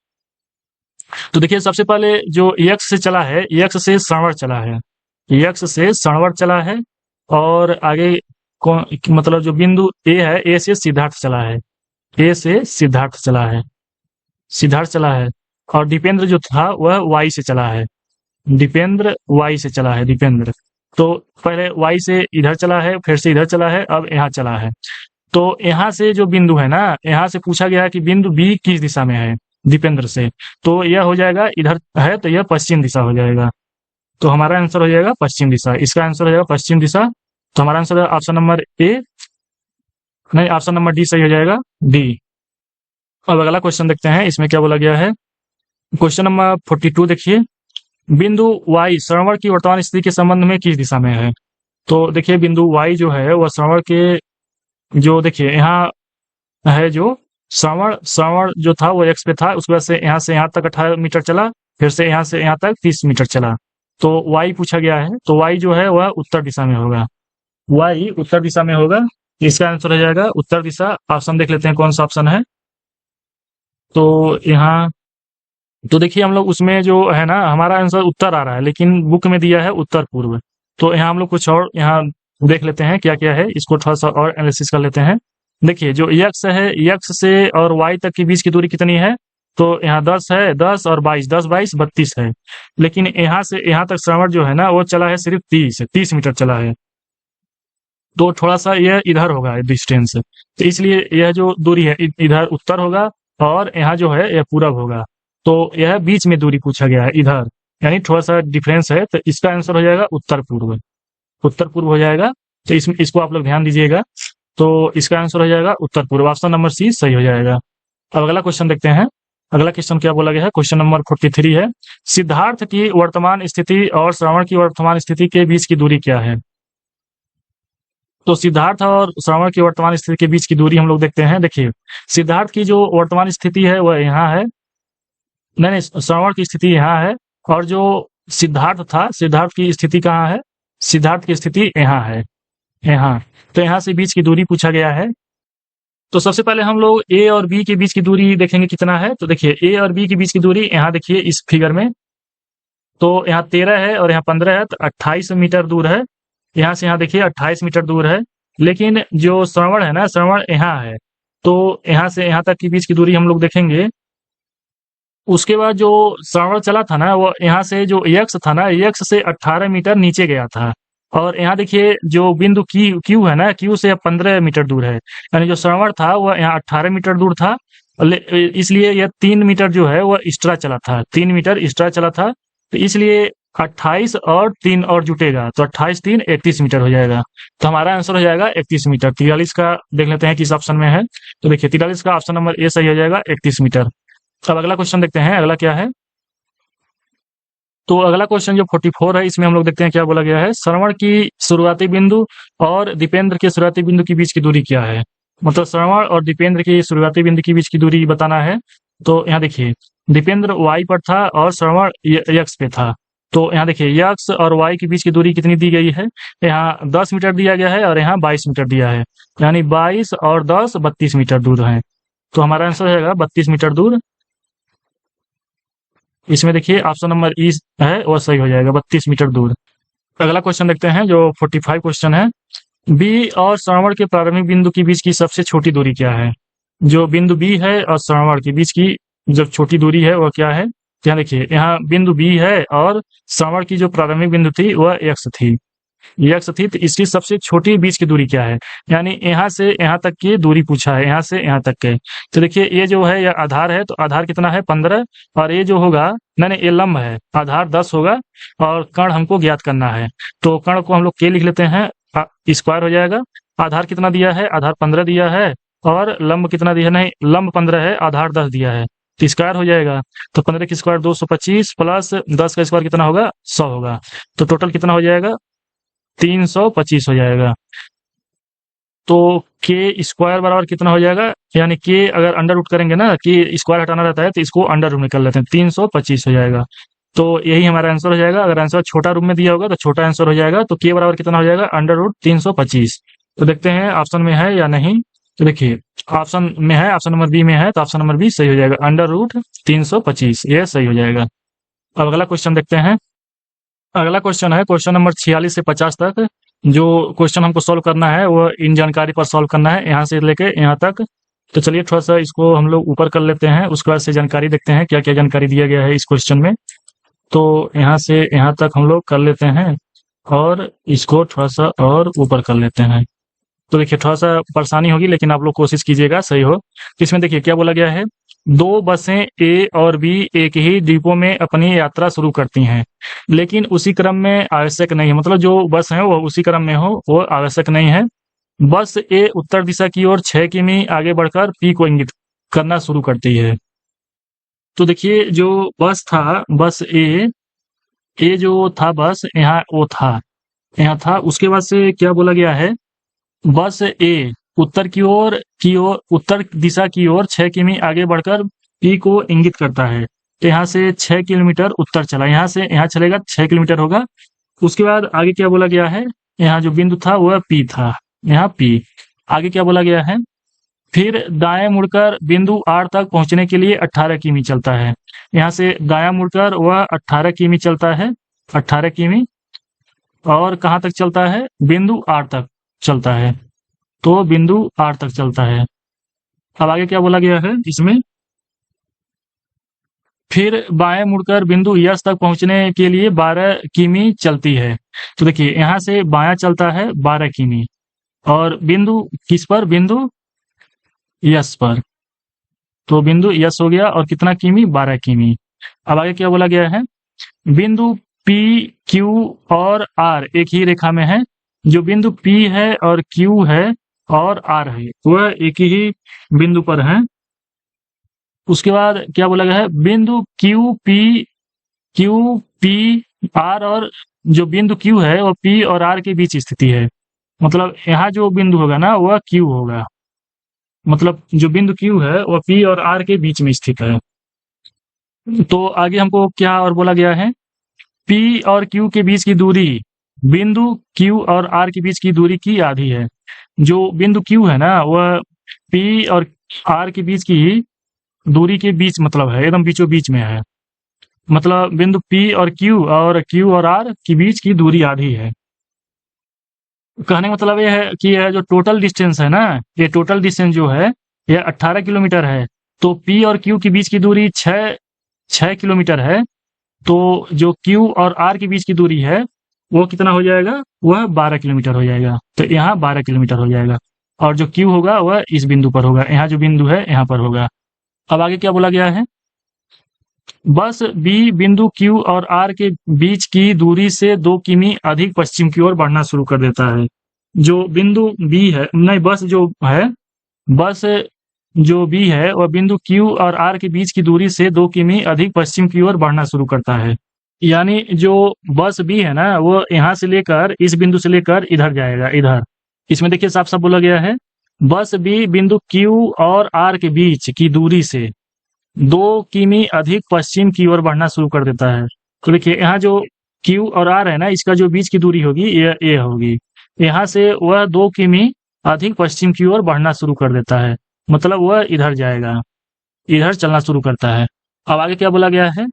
तो देखिए सबसे पहले जो एक्स से चला है, एक्स से श्रवण चला है, एक्स से श्रवण चला है, और आगे मतलब जो बिंदु ए है, ए से सिद्धार्थ चला है, ए से सिद्धार्थ चला है, सिद्धार्थ चला है, और दीपेंद्र जो था वह वाई से चला है, दीपेंद्र वाई से चला है, दीपेंद्र। तो पहले वाई से इधर चला है, फिर से इधर चला है, अब यहाँ चला है। तो यहाँ से जो बिंदु है ना, यहाँ से पूछा गया है कि बिंदु बी किस दिशा में है दीपेंद्र से, तो यह हो जाएगा इधर है, तो यह पश्चिम दिशा हो जाएगा। तो हमारा आंसर हो जाएगा पश्चिम दिशा, इसका आंसर हो जाएगा पश्चिम दिशा। तो हमारा आंसर है ऑप्शन नंबर ए, नहीं ऑप्शन नंबर डी सही हो जाएगा, डी। अब अगला क्वेश्चन देखते हैं, इसमें क्या बोला गया है, क्वेश्चन नंबर 42 देखिए, बिंदु वाई श्रवण की वर्तमान स्थिति के संबंध में किस दिशा में है। तो देखिए बिंदु वाई जो है वह श्रवण के, जो देखिए यहाँ है, जो श्रवण जो था वो एक्स पे था, उसके बाद से यहाँ तक 18 मीटर चला, फिर से यहाँ तक 30 मीटर चला। तो वाई पूछा गया है, तो वाई जो है वह उत्तर दिशा में होगा, वाई उत्तर दिशा में होगा, इसका आंसर हो जाएगा उत्तर दिशा। ऑप्शन देख लेते हैं कौन सा ऑप्शन है, तो यहाँ तो देखिए हम लोग उसमें जो है ना, हमारा आंसर उत्तर आ रहा है, लेकिन बुक में दिया है उत्तर पूर्व। तो यहाँ हम लोग कुछ और यहाँ देख लेते हैं क्या क्या है, इसको थोड़ा सा और एनालिसिस कर लेते हैं। देखिए जो यक्स है, यक्स से और वाई तक के बीच की दूरी कितनी है? तो यहाँ 10 है, 10 और 22, 10 22 32 है। लेकिन यहाँ से यहाँ तक श्रवण जो है ना, वो चला है सिर्फ 30 मीटर चला है। तो थोड़ा सा यह इधर होगा डिस्टेंस, तो इसलिए यह जो दूरी है इधर उत्तर होगा, और यहाँ जो है यह पूरब होगा। तो यह बीच में दूरी पूछा गया है इधर, यानी थोड़ा सा डिफरेंस है, तो इसका आंसर हो जाएगा उत्तर पूर्व। उत्तर पूर्व हो जाएगा। तो इसको आप लोग ध्यान दीजिएगा। तो इसका आंसर हो जाएगा उत्तर पूर्व, ऑप्शन नंबर सी सही हो जाएगा। अब अगला क्वेश्चन देखते हैं। अगला क्वेश्चन क्या बोला गया है? क्वेश्चन नंबर 43 है, सिद्धार्थ की वर्तमान स्थिति और श्रवण की वर्तमान स्थिति के बीच की दूरी क्या है? तो सिद्धार्थ और श्रवण की वर्तमान स्थिति के बीच की दूरी हम लोग देखते हैं। देखिए सिद्धार्थ की जो वर्तमान स्थिति है वह यहाँ है, नहीं, श्रवण की स्थिति यहाँ है, और जो सिद्धार्थ था, सिद्धार्थ की स्थिति कहाँ है? सिद्धार्थ की स्थिति यहाँ है, यहाँ। तो यहाँ से बीच की दूरी पूछा गया है। तो सबसे पहले हम लोग ए और बी के बीच की दूरी देखेंगे कितना है। तो देखिए ए और बी के बीच की दूरी यहाँ देखिए इस फिगर में, तो यहाँ 13 है और यहाँ 15 है, तो 28 मीटर दूर है। यहाँ से यहाँ देखिए 28 मीटर दूर है। लेकिन जो श्रवण है ना, श्रवण यहाँ है, तो यहाँ से यहाँ तक की बीच की दूरी हम लोग देखेंगे। उसके बाद जो श्रवण चला था ना, वो यहाँ से जो यक्स था ना, यक्स से 18 मीटर नीचे गया था। और यहाँ देखिए जो बिंदु क्यू है ना, क्यू से 15 मीटर दूर है, यानी जो श्रवण था वह यहाँ 18 मीटर दूर था। इसलिए यह 3 मीटर जो है वह एक्स्ट्रा चला था, 3 मीटर एक्स्ट्रा चला था। तो इसलिए 28 और 3 और जुटेगा, तो 28 3 31 मीटर हो जाएगा। तो हमारा आंसर हो जाएगा 31 मीटर। 43 का देख लेते हैं किस ऑप्शन में है। तो देखिए 43 का ऑप्शन नंबर ए सही हो जाएगा, 31 मीटर। अब अगला क्वेश्चन देखते हैं, अगला क्या है। तो अगला क्वेश्चन जो 44 है, इसमें हम लोग देखते हैं क्या बोला गया है। श्रवण की शुरुआती बिंदु और दीपेंद्र के शुरुआती बिंदु के बीच की दूरी क्या है? मतलब श्रवण और दीपेंद्र की शुरुआती बिंदु के बीच की दूरी बताना है। तो यहाँ देखिए दीपेंद्र वाई पर था और श्रवण यक्स पे था। तो यहाँ देखिए यक्स और वाई के बीच की दूरी कितनी दी गई है? यहाँ 10 मीटर दिया गया है और यहाँ 22 मीटर दिया है, यानी 22 और 10 32 मीटर दूर है। तो हमारा आंसर हो जाएगा 32 मीटर दूर। इसमें देखिए ऑप्शन नंबर ई है वो सही हो जाएगा, 32 मीटर दूर। अगला क्वेश्चन देखते हैं जो 45 क्वेश्चन है। बी और श्रवण के प्रारंभिक बिंदु के बीच की सबसे छोटी दूरी क्या है? जो बिंदु बी है और श्रवण के बीच की जो छोटी दूरी है वह क्या है? यहाँ देखिए यहाँ बिंदु बी है और श्रवण की जो प्रारंभिक बिंदु थी वह एक्स थी, यक्स थी। तो इसकी सबसे छोटी बीच की दूरी क्या है? यानी यहाँ से यहाँ तक की दूरी पूछा है, यहाँ से यहाँ तक के। तो देखिए ये जो है यह आधार है, तो आधार कितना है? 15। और ये जो होगा, नहीं ये लंब है, आधार 10 होगा और कर्ण हमको ज्ञात करना है। तो कर्ण को हम लोग के लिख लेते हैं, स्क्वायर हो जाएगा। आधार कितना दिया है? आधार 15 दिया है, और लंब कितना दिया है? नहीं, लंब 15 है, आधार 10 दिया है, तो स्क्वायर हो जाएगा। तो 15 की स्क्वायर 225 प्लस 10 का स्क्वायर कितना होगा? 100 होगा। तो टोटल कितना हो जाएगा? 325 हो जाएगा। तो के स्क्वायर बराबर कितना हो जाएगा? यानी के अगर अंडर रूट करेंगे ना, कि स्क्वायर हटाना रहता है, तो इसको अंडर रूट में कर लेते हैं, 325 हो जाएगा। तो यही हमारा आंसर हो जाएगा। अगर आंसर छोटा रूप में दिया होगा तो छोटा आंसर हो जाएगा। तो के बराबर कितना हो जाएगा? Under root 325। तो देखते हैं ऑप्शन में है या नहीं। तो देखिए ऑप्शन में है, ऑप्शन नंबर बी में है, तो ऑप्शन नंबर बी सही हो जाएगा, अंडर रूट 325, ये सही हो जाएगा। अब अगला क्वेश्चन देखते हैं। अगला क्वेश्चन है क्वेश्चन नंबर 46 से 50 तक। जो क्वेश्चन हमको सॉल्व करना है वो इन जानकारी पर सॉल्व करना है, यहाँ से लेके यहाँ तक। तो चलिए थोड़ा सा इसको हम लोग ऊपर कर लेते हैं, उसके बाद से जानकारी देखते हैं क्या क्या जानकारी दिया गया है इस क्वेश्चन में। तो यहाँ से यहाँ तक हम लोग कर लेते हैं और इसको थोड़ा सा और ऊपर कर लेते हैं। तो देखिए थोड़ा सा परेशानी होगी, लेकिन आप लोग कोशिश कीजिएगा सही हो। तो इसमें देखिए क्या बोला गया है। 2 बसें ए और बी एक ही डिपो में अपनी यात्रा शुरू करती हैं, लेकिन उसी क्रम में आवश्यक नहीं है। मतलब जो बस है वो उसी क्रम में हो, वो आवश्यक नहीं है। बस ए उत्तर दिशा की ओर 6 किमी आगे बढ़कर पी को इंगित करना शुरू करती है। तो देखिए जो बस था, बस ए जो था बस यहाँ वो था, यहाँ था। उसके बाद से क्या बोला गया है, बस ए उत्तर दिशा की ओर 6 किमी आगे बढ़कर पी को इंगित करता है। तो यहाँ से 6 किलोमीटर उत्तर चला, यहाँ से यहाँ चलेगा 6 किलोमीटर होगा। उसके बाद आगे क्या बोला गया है, यहाँ जो बिंदु था वह पी था, यहाँ पी। आगे क्या बोला गया है, फिर दाएं मुड़कर बिंदु आर तक पहुंचने के लिए 18 किमी चलता है। यहाँ से दायां मुड़कर वह 18 किमी चलता है, 18 किमी, और कहाँ तक चलता है? बिंदु आर तक चलता है। तो बिंदु आर तक चलता है। अब आगे क्या बोला गया है इसमें? फिर बाएं मुड़कर बिंदु यस तक पहुंचने के लिए 12 किमी चलती है। तो देखिए यहाँ से बायां चलता है 12 किमी, और बिंदु किस पर? बिंदु यस पर। तो बिंदु यस हो गया, और कितना किमी? 12 किमी। अब आगे क्या बोला गया है? बिंदु पी, क्यू और आर एक ही रेखा में है। जो बिंदु पी है और क्यू है और आर है वह एक ही बिंदु पर है। उसके बाद क्या बोला गया है? बिंदु क्यू पी आर, और जो बिंदु क्यू है वह पी और आर के बीच स्थिति है। मतलब यहाँ जो बिंदु होगा ना वह क्यू होगा। मतलब जो बिंदु क्यू है वह पी और आर के बीच में स्थित है। तो आगे हमको क्या और बोला गया है? पी और क्यू के बीच की दूरी बिंदु क्यू और आर के बीच की दूरी की आधी है। जो बिंदु क्यू है ना वह पी और आर के बीच की दूरी के बीच मतलब है, एकदम बीचों बीच में है। मतलब बिंदु पी और क्यू और आर के बीच की दूरी आधी है। कहने का मतलब ये है कि यह जो टोटल डिस्टेंस है ना, ये टोटल डिस्टेंस जो है यह 18 किलोमीटर है। तो पी और क्यू के बीच की दूरी 6 किलोमीटर है। तो जो क्यू और आर के बीच की दूरी है वो कितना हो जाएगा? वह 12 किलोमीटर हो जाएगा। तो यहाँ 12 किलोमीटर हो जाएगा, और जो क्यू होगा वह इस बिंदु पर होगा, यहाँ जो बिंदु है यहाँ पर होगा। अब आगे क्या बोला गया है? बस बी बिंदु क्यू और आर के बीच की दूरी से 2 किमी अधिक पश्चिम की ओर बढ़ना शुरू कर देता है। जो बिंदु बी है, नहीं, बस जो बी है वह बिंदु क्यू और आर के बीच की दूरी से 2 किमी अधिक पश्चिम की ओर बढ़ना शुरू करता है। यानी जो बस बी है ना वो यहाँ से लेकर, इस बिंदु से लेकर इधर जाएगा, इधर। इसमें देखिए साफ साफ बोला गया है, बस बी बिंदु क्यू और आर के बीच की दूरी से 2 किमी अधिक पश्चिम की ओर बढ़ना शुरू कर देता है। तो देखिए यहाँ जो क्यू और आर है ना, इसका जो बीच की दूरी होगी ये होगी। यहाँ से वह 2 किमी अधिक पश्चिम की ओर बढ़ना शुरू कर देता है। मतलब वह इधर जाएगा, इधर चलना शुरू करता है। अब आगे क्या बोला गया है?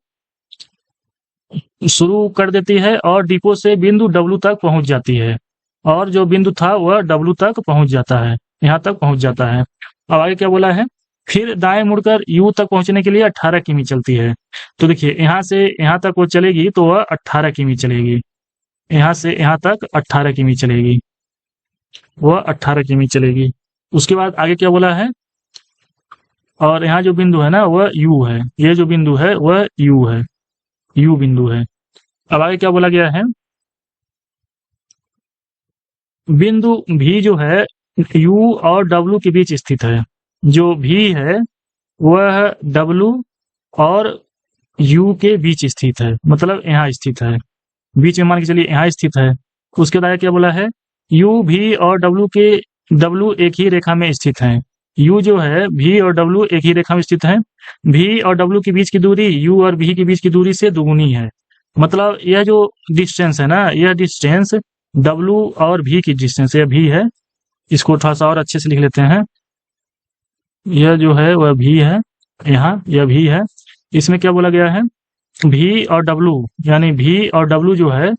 शुरू कर देती है और डिपो से बिंदु डब्लू तक पहुंच जाती है, और जो बिंदु था वह डब्लू तक पहुंच जाता है, यहाँ तक पहुंच जाता है। अब आगे क्या बोला है? फिर दाएं मुड़कर यू तक पहुंचने के लिए 18 किमी चलती है। तो देखिए यहाँ से यहाँ तक वो चलेगी तो वह 18 किमी चलेगी। यहाँ से यहाँ तक 18 किमी चलेगी, वह 18 किमी चलेगी। उसके बाद आगे क्या बोला है? और यहाँ जो बिंदु है ना वह यू है, ये जो बिंदु है वह यू है, यू बिंदु है। अब आगे क्या बोला गया है? बिंदु भी जो है यू और डब्लू के बीच स्थित है। जो भी है वह डब्लू और यू के बीच स्थित है, मतलब यहाँ स्थित है, बीच में मान के चलिए यहाँ स्थित है। उसके बाद क्या बोला है? यू भी और डब्लू एक ही रेखा में स्थित है। यू जो है, भी और डब्लू एक ही रेखा में स्थित है। भी और डब्लू के बीच की दूरी यू और भी के बीच की दूरी से दुगुनी है। मतलब यह जो डिस्टेंस है ना, यह डिस्टेंस डब्लू और भी की डिस्टेंस यह भी है। इसको थोड़ा सा और अच्छे से लिख लेते हैं। यह जो है वह भी है, यहाँ यह भी है। इसमें क्या बोला गया है? भी और डब्लू, यानी भी और डब्लू जो है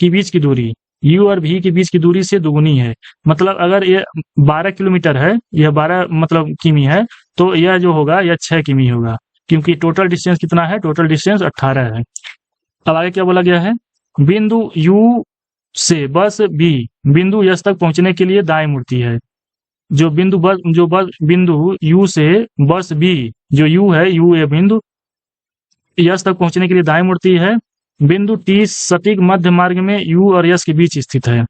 की बीच की दूरी यू और भी के बीच की दूरी से दुगुनी है। मतलब अगर ये 12 किलोमीटर है, यह 12 मतलब किमी है, तो यह जो होगा यह 6 किमी होगा, क्योंकि टोटल डिस्टेंस कितना है? टोटल डिस्टेंस 18 है। अब आगे क्या बोला गया है? बिंदु यू से बस बी बिंदु यस तक पहुंचने के लिए दाएं मुड़ती है। जो बिंदु यू से बस बी, जो यू है, यू ए बिंदु यस तक पहुंचने के लिए दाएं मुड़ती है। बिंदु टी सटीक मध्य मार्ग में यू और यस के बीच स्थित है।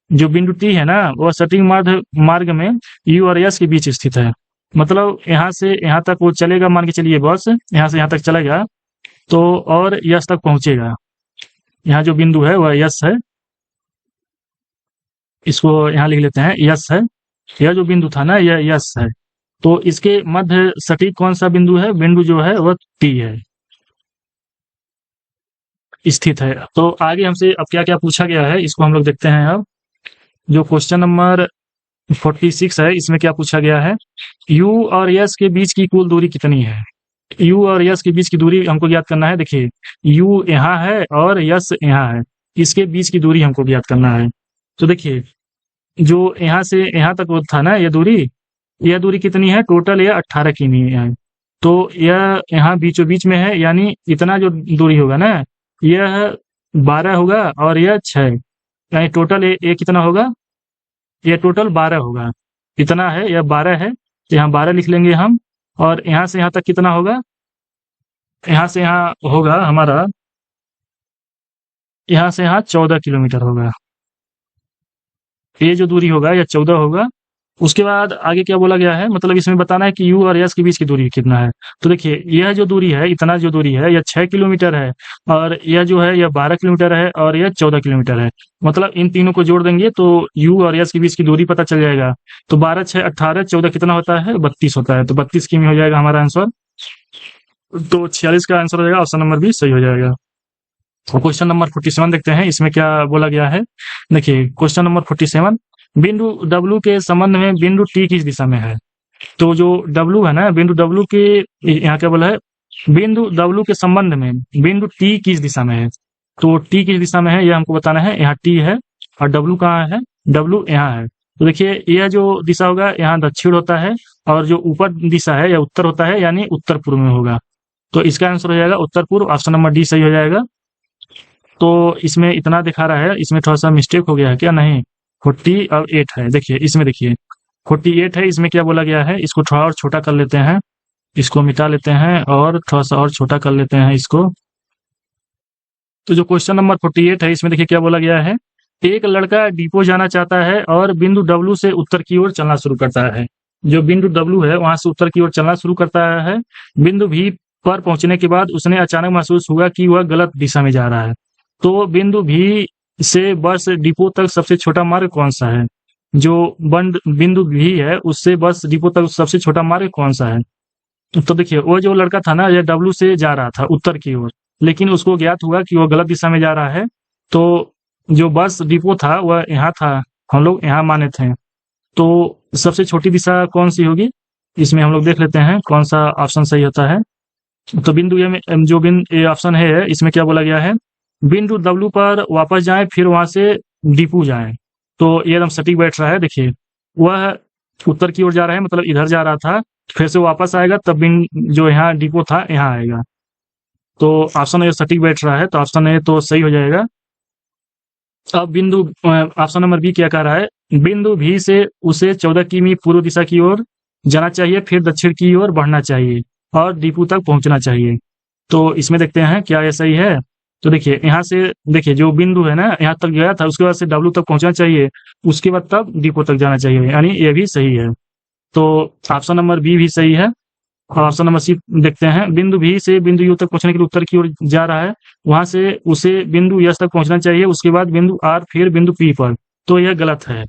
जो बिंदु टी है ना वह सटीक मध्य मार्ग में यू और यस के बीच स्थित है। मतलब यहाँ से यहाँ तक वो चलेगा, मान के चलिए बस यहाँ से यहाँ तक चलेगा तो और यस तक पहुंचेगा। यहाँ जो बिंदु है वह यस है, इसको यहाँ लिख लेते हैं, यस है। यह जो बिंदु था ना यह यस है। तो इसके मध्य सटीक कौन सा बिंदु है? बिंदु जो है वह टी है, स्थित है। तो आगे हमसे अब क्या क्या पूछा गया है इसको हम लोग देखते हैं। अब जो क्वेश्चन नंबर 46 है। इसमें क्या पूछा गया है, यू और यस के बीच की कुल दूरी कितनी है। यू और यस के बीच की दूरी हमको ज्ञात करना है। देखिए यू यहाँ है और यस यहाँ है, इसके बीच की दूरी हमको ज्ञात करना है। तो देखिए जो यहाँ से यहाँ तक वो था ना, यह दूरी कितनी है, टोटल ये 18 किमी है। तो यह यहाँ बीचों बीच में है, यानी इतना जो दूरी होगा ना, यह 12 होगा और यह 6, यानी टोटल ये कितना होगा, ये टोटल 12 होगा। इतना है, यह 12 है, तो यहाँ 12 लिख लेंगे हम। और यहाँ से यहाँ तक कितना होगा, यहाँ से यहाँ होगा हमारा, यहाँ से यहाँ 14 किलोमीटर होगा। ये जो दूरी होगा यह 14 होगा। उसके बाद आगे क्या बोला गया है, मतलब इसमें बताना है कि यू और यस के बीच की दूरी कितना है। तो देखिए यह जो दूरी है, इतना जो दूरी है, यह 6 किलोमीटर है, और यह जो है यह 12 किलोमीटर है, और यह 14 किलोमीटर है। मतलब इन तीनों को जोड़ देंगे तो यू और यस के बीच की दूरी पता चल जाएगा। तो 12, 6, 18, 14 कितना होता है, 32 होता है। तो 32 किमी हो जाएगा हमारा आंसर। तो 46 का आंसर हो जाएगा, ऑप्शन नंबर बी सही हो जाएगा। और क्वेश्चन नंबर 47 देखते हैं, इसमें क्या बोला गया है। देखिए क्वेश्चन नंबर 47, बिंदु W के संबंध में बिंदु T किस दिशा में है। तो जो W है ना, बिंदु W के, यहाँ क्या बोला है, बिंदु W के संबंध में बिंदु T किस दिशा में है। तो T किस दिशा में है यह हमको बताना है। यहाँ T है और W कहाँ है, W यहाँ है। तो देखिए यह जो दिशा होगा यहाँ दक्षिण होता है, और जो ऊपर दिशा है यह उत्तर होता है, यानी उत्तर पूर्व में होगा। तो इसका आंसर हो जाएगा उत्तर पूर्व, ऑप्शन नंबर डी सही हो जाएगा। तो इसमें इतना दिखा रहा है, इसमें थोड़ा सा मिस्टेक हो गया है क्या, नहीं 48 है। देखिए इसमें देखिए 48 है, इसमें क्या बोला गया है, इसको थोड़ा और छोटा कर लेते हैं, इसको मिटा लेते हैं और थोड़ा सा और छोटा कर लेते हैं इसको। तो जो क्वेश्चन नंबर 48 है, इसमें देखिए क्या बोला गया है, एक लड़का डिपो जाना चाहता है और बिंदु W से उत्तर की ओर चलना शुरू करता है। जो बिंदु W है वहां से उत्तर की ओर चलना शुरू करता है। बिंदु V पर पहुंचने के बाद उसने अचानक महसूस हुआ कि वह गलत दिशा में जा रहा है। तो बिंदु भी से बस डिपो तक सबसे छोटा मार्ग कौन सा है। जो बिंदु भी है उससे बस डिपो तक सबसे छोटा मार्ग कौन सा है। तो देखिए वो जो लड़का था ना, ये डब्ल्यू से जा रहा था उत्तर की ओर, लेकिन उसको ज्ञात हुआ कि वो गलत दिशा में जा रहा है। तो जो बस डिपो था वह यहाँ था, हम लोग यहाँ माने थे। तो सबसे छोटी दिशा कौन सी होगी, इसमें हम लोग देख लेते हैं कौन सा ऑप्शन सही होता है। तो बिंदु ए में जो बिंदु ऑप्शन है, इसमें क्या बोला गया है, बिंदु W पर वापस जाएं फिर वहां से डिपो जाएं। तो ये एकदम सटीक बैठ रहा है। देखिए वह उत्तर की ओर जा रहा है, मतलब इधर जा रहा था, फिर से वापस आएगा तब जो यहाँ डिपो था यहाँ आएगा। तो ऑप्शन ए सटीक बैठ रहा है, तो ऑप्शन ए तो सही हो जाएगा। अब बिंदु ऑप्शन नंबर बी क्या कह रहा है, बिंदु भी से उसे 14 किमी पूर्व दिशा की ओर जाना चाहिए, फिर दक्षिण की ओर बढ़ना चाहिए और डिपो तक पहुंचना चाहिए। तो इसमें देखते हैं क्या ये सही है। तो देखिए यहाँ से देखिए जो बिंदु है ना यहाँ तक गया था, उसके बाद से W तक पहुंचना चाहिए, उसके बाद तब डिपो तक जाना चाहिए, यानी ये भी सही है। तो ऑप्शन नंबर बी भी सही है। और ऑप्शन नंबर सी देखते हैं, बिंदु भी से बिंदु यू तक पहुंचने के लिए उत्तर की ओर जा रहा है, वहां से उसे बिंदु यस तक पहुंचना चाहिए, उसके बाद बिंदु आर, फिर बिंदु पी पर। तो यह गलत है।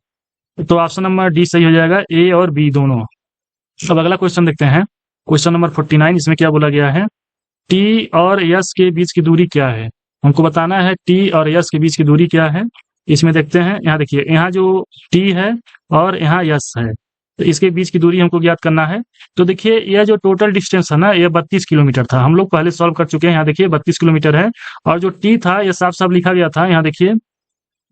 तो ऑप्शन नंबर डी सही हो जाएगा, ए और बी दोनों। अब अगला क्वेश्चन देखते हैं, क्वेश्चन नंबर 49। इसमें क्या बोला गया है, टी और यस के बीच की दूरी क्या है। हमको बताना है टी और यस के बीच की दूरी क्या है। इसमें देखते हैं, यहाँ देखिए यहाँ जो टी है और यहाँ यस है, तो इसके बीच की दूरी हमको ज्ञात करना है। तो देखिए यह जो टोटल डिस्टेंस है ना, यह 32 किलोमीटर था, हम लोग पहले सॉल्व कर चुके हैं। यहाँ देखिए 32 किलोमीटर है, और जो टी था यह साफ साफ लिखा गया था। यहाँ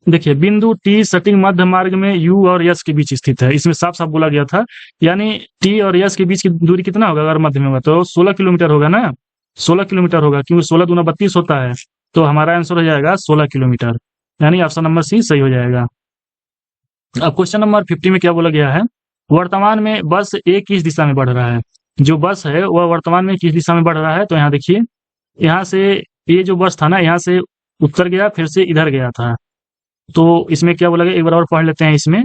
देखिए बिंदु टी सटीक मध्य मार्ग में यू और यस के बीच स्थित है, इसमें साफ साफ बोला गया था। यानी टी और यस के बीच की दूरी कितना होगा, अगर मध्य में होगा तो 16 किलोमीटर होगा ना, 16 किलोमीटर होगा, क्योंकि 16 दूना 32 होता है। तो हमारा आंसर हो जाएगा 16 किलोमीटर, यानी ऑप्शन नंबर सी सही हो जाएगा। अब क्वेश्चन नंबर 50 में क्या बोला गया है, वर्तमान में बस ए किस दिशा में बढ़ रहा है। जो बस है वह वर्तमान में किस दिशा में बढ़ रहा है। तो यहाँ देखिए यहाँ से ये जो बस था ना, यहाँ से उत्तर गया फिर से इधर गया था। तो इसमें क्या बोला गया, एक बार और पढ़ लेते हैं। इसमें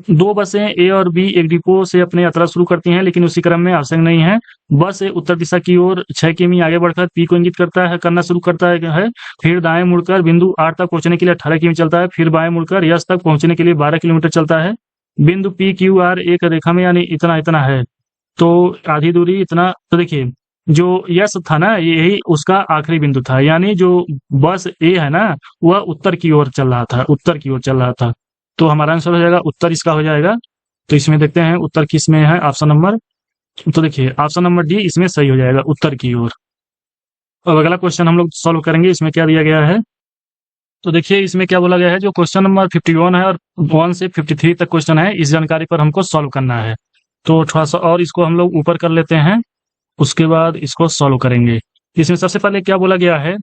दो बसें ए और बी एक डिपो से अपनी यात्रा शुरू करती हैं, लेकिन उसी क्रम में आवश्यक नहीं है। बस उत्तर दिशा की ओर 6 किमी आगे बढ़कर पी को इंगित करना शुरू करता है, फिर दाएं मुड़कर बिंदु आर तक पहुंचने के लिए 18 किमी चलता है, फिर बाएं मुड़कर यस तक पहुंचने के लिए 12 किलोमीटर चलता है। बिंदु पी क्यू आर एक रेखा में, यानी इतना है, तो आधी दूरी इतना। तो देखिए जो यस था ना, यही उसका आखिरी बिंदु था, यानी जो बस ए है ना वह उत्तर की ओर चल रहा था, उत्तर की ओर चल रहा था। तो हमारा आंसर हो जाएगा उत्तर इसका हो जाएगा। तो इसमें देखते हैं उत्तर किस में है, ऑप्शन नंबर, तो देखिए ऑप्शन नंबर डी इसमें सही हो जाएगा उत्तर की ओर। अब अगला क्वेश्चन हम लोग सॉल्व करेंगे, इसमें क्या दिया गया है। तो देखिए इसमें क्या बोला गया है, जो क्वेश्चन नंबर 51 है और 1 से 53 तक क्वेश्चन है, इस जानकारी पर हमको सॉल्व करना है। तो थोड़ा सा और इसको हम लोग ऊपर कर लेते हैं, उसके बाद इसको सॉल्व करेंगे। इसमें सबसे पहले क्या बोला गया है,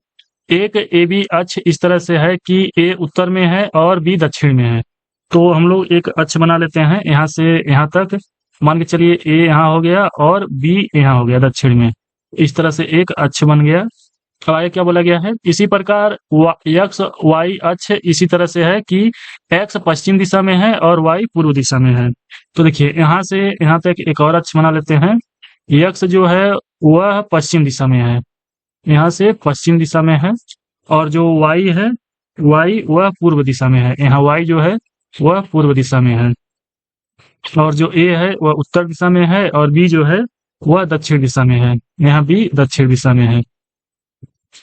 एक ए बी अक्ष इस तरह से है कि ए उत्तर में है और बी दक्षिण में है। तो हम लोग एक अक्ष बना लेते हैं यहाँ से यहाँ तक, मान के चलिए ए यहाँ हो गया और बी यहाँ हो गया दक्षिण में, इस तरह से एक अक्ष बन गया। अब आगे क्या बोला गया है, इसी प्रकार एक्स वाई अक्ष इसी तरह से है कि एक्स पश्चिम दिशा में है और वाई पूर्व दिशा में है। तो देखिए यहाँ से यहाँ तक एक और अक्ष बना लेते हैं, एक्स जो है वह पश्चिम दिशा में है, यहाँ से पश्चिम दिशा में है, और जो वाई है वाई वह पूर्व दिशा में है, यहाँ वाई जो है वह पूर्व दिशा में है, और जो ए है वह उत्तर दिशा में है और बी जो है वह दक्षिण दिशा में है, यहाँ बी दक्षिण दिशा में है।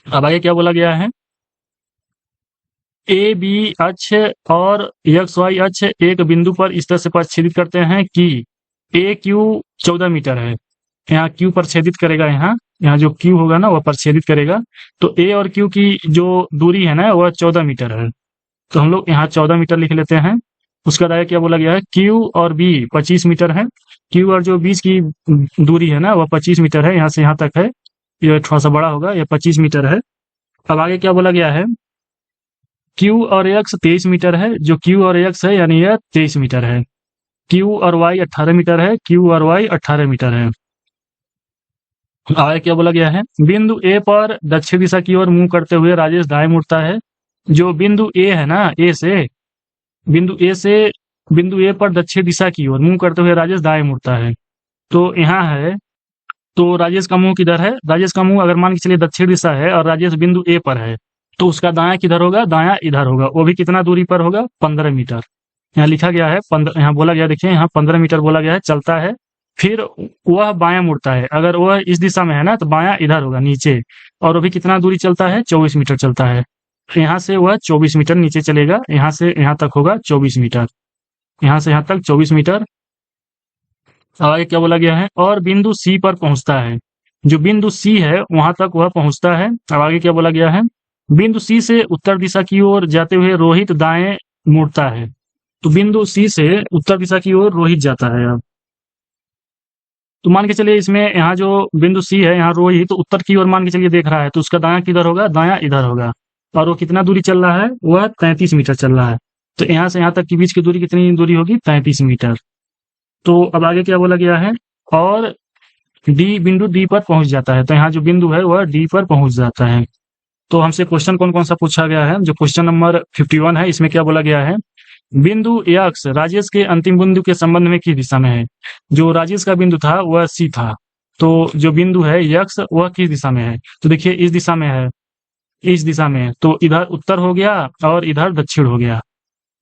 अब आगे क्या बोला गया है, ए बी अक्ष और एक्स वाई अक्ष एक बिंदु पर इस तरह से प्रक्षेपित करते हैं कि ए क्यू 14 मीटर है, यहाँ क्यू प्रक्षेपित करेगा, यहाँ जो क्यू होगा ना वह प्रक्षेपित करेगा। तो ए और क्यू की जो दूरी है ना वह 14 मीटर है, तो हम लोग यहाँ 14 मीटर लिख लेते हैं। उसका बाद क्या बोला गया है, क्यू और बी 25 मीटर है, क्यू और जो बीच की दूरी है ना वह 25 मीटर है, यहाँ से यहाँ तक है, यह थोड़ा सा बड़ा होगा, यह 25 मीटर है। अब आगे क्या बोला गया है, क्यू और एक्स 23 मीटर है, जो क्यू और एक्स है यानी यह 23 मीटर है, क्यू और वाई 18 मीटर है, क्यू और वाई 18 मीटर है। आगे क्या बोला गया है, बिंदु ए पर दक्षिण दिशा की ओर मुंह करते हुए राजेश दाएं मुड़ता है। जो बिंदु ए है ना, बिंदु ए पर दक्षिण दिशा की ओर मुंह करते हुए राजेश दाएं मुड़ता है। तो यहाँ है, तो राजेश का मुंह किधर है, राजेश का मुंह अगर मान के चलिए दक्षिण दिशा है और राजेश बिंदु ए पर है, तो उसका दायां किधर होगा, दायां इधर होगा, वो भी कितना दूरी पर होगा, 15 मीटर। यहाँ लिखा गया है 15, यहाँ बोला गया, देखिए यहाँ 15 मीटर बोला गया है, चलता है, फिर वह बायां मुड़ता है, अगर वह इस दिशा में है ना तो बायां इधर होगा नीचे, और वो भी कितना दूरी चलता है, 24 मीटर चलता है। यहाँ से वह 24 मीटर नीचे चलेगा, यहाँ से यहाँ तक होगा 24 मीटर, यहाँ से यहाँ तक 24 मीटर। आगे क्या बोला गया है, और बिंदु सी पर पहुंचता है, जो बिंदु सी है वहां तक वह पहुंचता है। अब आगे क्या बोला गया है, बिंदु सी से उत्तर दिशा की ओर जाते हुए रोहित दाएं मुड़ता है। तो बिंदु सी से उत्तर दिशा की ओर रोहित जाता है। अब तो मान के चलिए इसमें यहाँ जो बिंदु सी है, यहाँ रोहित तो उत्तर की ओर मान के चलिए देख रहा है, तो उसका दायां किधर होगा, दायां इधर होगा, और वो कितना दूरी चल रहा है, वह 33 मीटर चल रहा है। तो यहाँ से यहाँ तक की बीच की दूरी कितनी दूरी होगी, 33 मीटर। तो अब आगे क्या बोला गया है, और डी बिंदु डी पर पहुंच जाता है, तो यहाँ जो बिंदु है वह डी पर पहुंच जाता है। तो हमसे क्वेश्चन कौन कौन सा पूछा गया है, जो क्वेश्चन नंबर 51 है, इसमें क्या बोला गया है, बिंदु एक्स राजेश के अंतिम बिंदु के संबंध में किस दिशा में है। जो राजेश का बिंदु था वह सी था, तो जो बिंदु है एक्स वह किस दिशा में है, तो देखिए इस दिशा में है, इस दिशा में है, तो इधर उत्तर हो गया और इधर दक्षिण हो गया,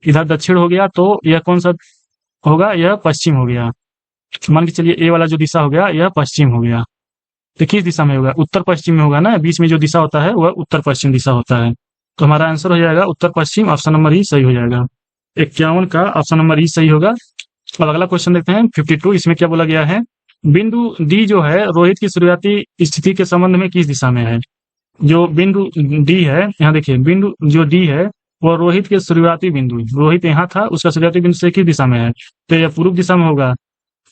इधर दक्षिण हो गया, तो यह कौन सा होगा, यह पश्चिम हो गया। मान के चलिए ए वाला जो दिशा हो गया यह पश्चिम हो गया, तो किस दिशा में होगा, उत्तर पश्चिम में होगा ना, बीच में जो दिशा होता है वह उत्तर पश्चिम दिशा होता है। तो हमारा आंसर हो जाएगा उत्तर पश्चिम, ऑप्शन नंबर ई सही हो जाएगा। 51 का ऑप्शन नंबर ई सही होगा। अब अगला क्वेश्चन देखते हैं 52, इसमें क्या बोला गया है, बिंदु डी जो है रोहित की शुरुआती स्थिति के संबंध में किस दिशा में है। जो बिंदु डी है, यहाँ देखिए बिंदु जो डी है वो रोहित के शुरुआती बिंदु, रोहित यहाँ था, उसका शुरुआती बिंदु से किस दिशा में है, तो यह पूर्व दिशा में होगा,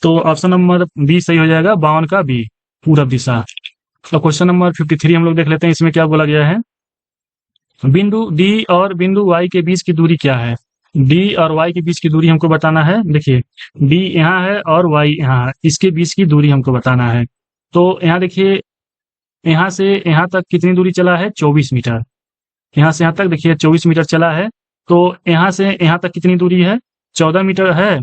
तो ऑप्शन नंबर बी सही हो जाएगा, 52 का बी, पूरब दिशा। तो क्वेश्चन नंबर 53 हम लोग देख लेते हैं, इसमें क्या बोला गया है, बिंदु डी और बिंदु वाई के बीच की दूरी क्या है। डी और वाई के बीच की दूरी हमको बताना है, देखिए डी यहाँ है और वाई यहाँ है, इसके बीच की दूरी हमको बताना है। तो यहाँ देखिए यहाँ से यहाँ तक कितनी दूरी चला है, 24 मीटर, यहाँ से यहाँ तक देखिए 24 मीटर चला है, तो यहाँ से यहाँ तक कितनी दूरी है, 14 मीटर है,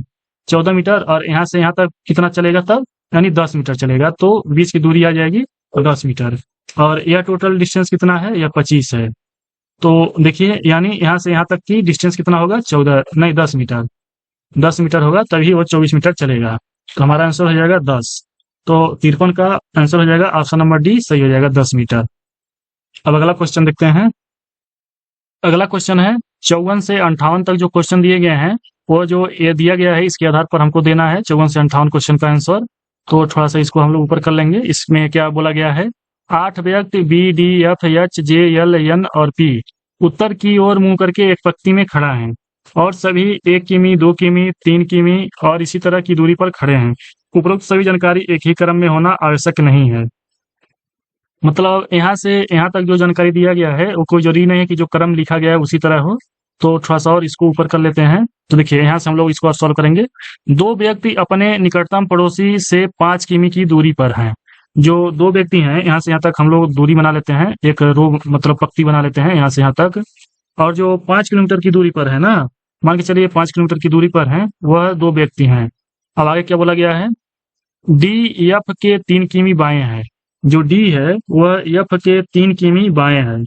14 मीटर, और यहाँ से यहाँ तक कितना चलेगा तब, यानी 10 मीटर चलेगा, तो बीच की दूरी आ जाएगी 10 मीटर, और यह टोटल डिस्टेंस कितना है, यह 25 है। तो देखिए यानी यहाँ से यहाँ तक की डिस्टेंस कितना होगा, 10 मीटर, 10 मीटर होगा, तभी वो 24 मीटर चलेगा। तो हमारा आंसर हो जाएगा 10। तो 53 का आंसर हो जाएगा ऑप्शन नंबर डी सही हो जाएगा, 10 मीटर। अब अगला क्वेश्चन देखते हैं। अगला क्वेश्चन है 54 से 58 तक जो क्वेश्चन दिए गए हैं वो जो ये दिया गया है इसके आधार पर हमको देना है 54 से 58 क्वेश्चन का आंसर। तो थोड़ा सा इसको हम लोग ऊपर कर लेंगे। इसमें क्या बोला गया है, 8 व्यक्ति B D F H J L N और पी उत्तर की ओर मुंह करके एक पंक्ति में खड़ा है और सभी 1 किमी 2 किमी 3 किमी और इसी तरह की दूरी पर खड़े हैं। उपरोक्त सभी जानकारी एक ही क्रम में होना आवश्यक नहीं है। मतलब यहाँ से यहाँ तक जो जानकारी दिया गया है वो कोई जरूरी नहीं है कि जो क्रम लिखा गया है उसी तरह हो। तो थोड़ा सा और इसको ऊपर कर लेते हैं। तो देखिए यहाँ से हम लोग इसको सॉल्व करेंगे। 2 व्यक्ति अपने निकटतम पड़ोसी से 5 किमी की दूरी पर हैं। जो 2 व्यक्ति हैं यहाँ से यहाँ तक हम लोग दूरी बना लेते हैं, एक रो मतलब पंक्ति बना लेते हैं यहाँ से यहाँ तक। और जो 5 किलोमीटर की दूरी पर है ना, मान के चलिए 5 किलोमीटर की दूरी पर हैं, वह 2 व्यक्ति हैं। अब आगे क्या बोला गया है, डी एफ के 3 किमी बाएं है। जो डी है वह एफ के 3 किमी बाएं है।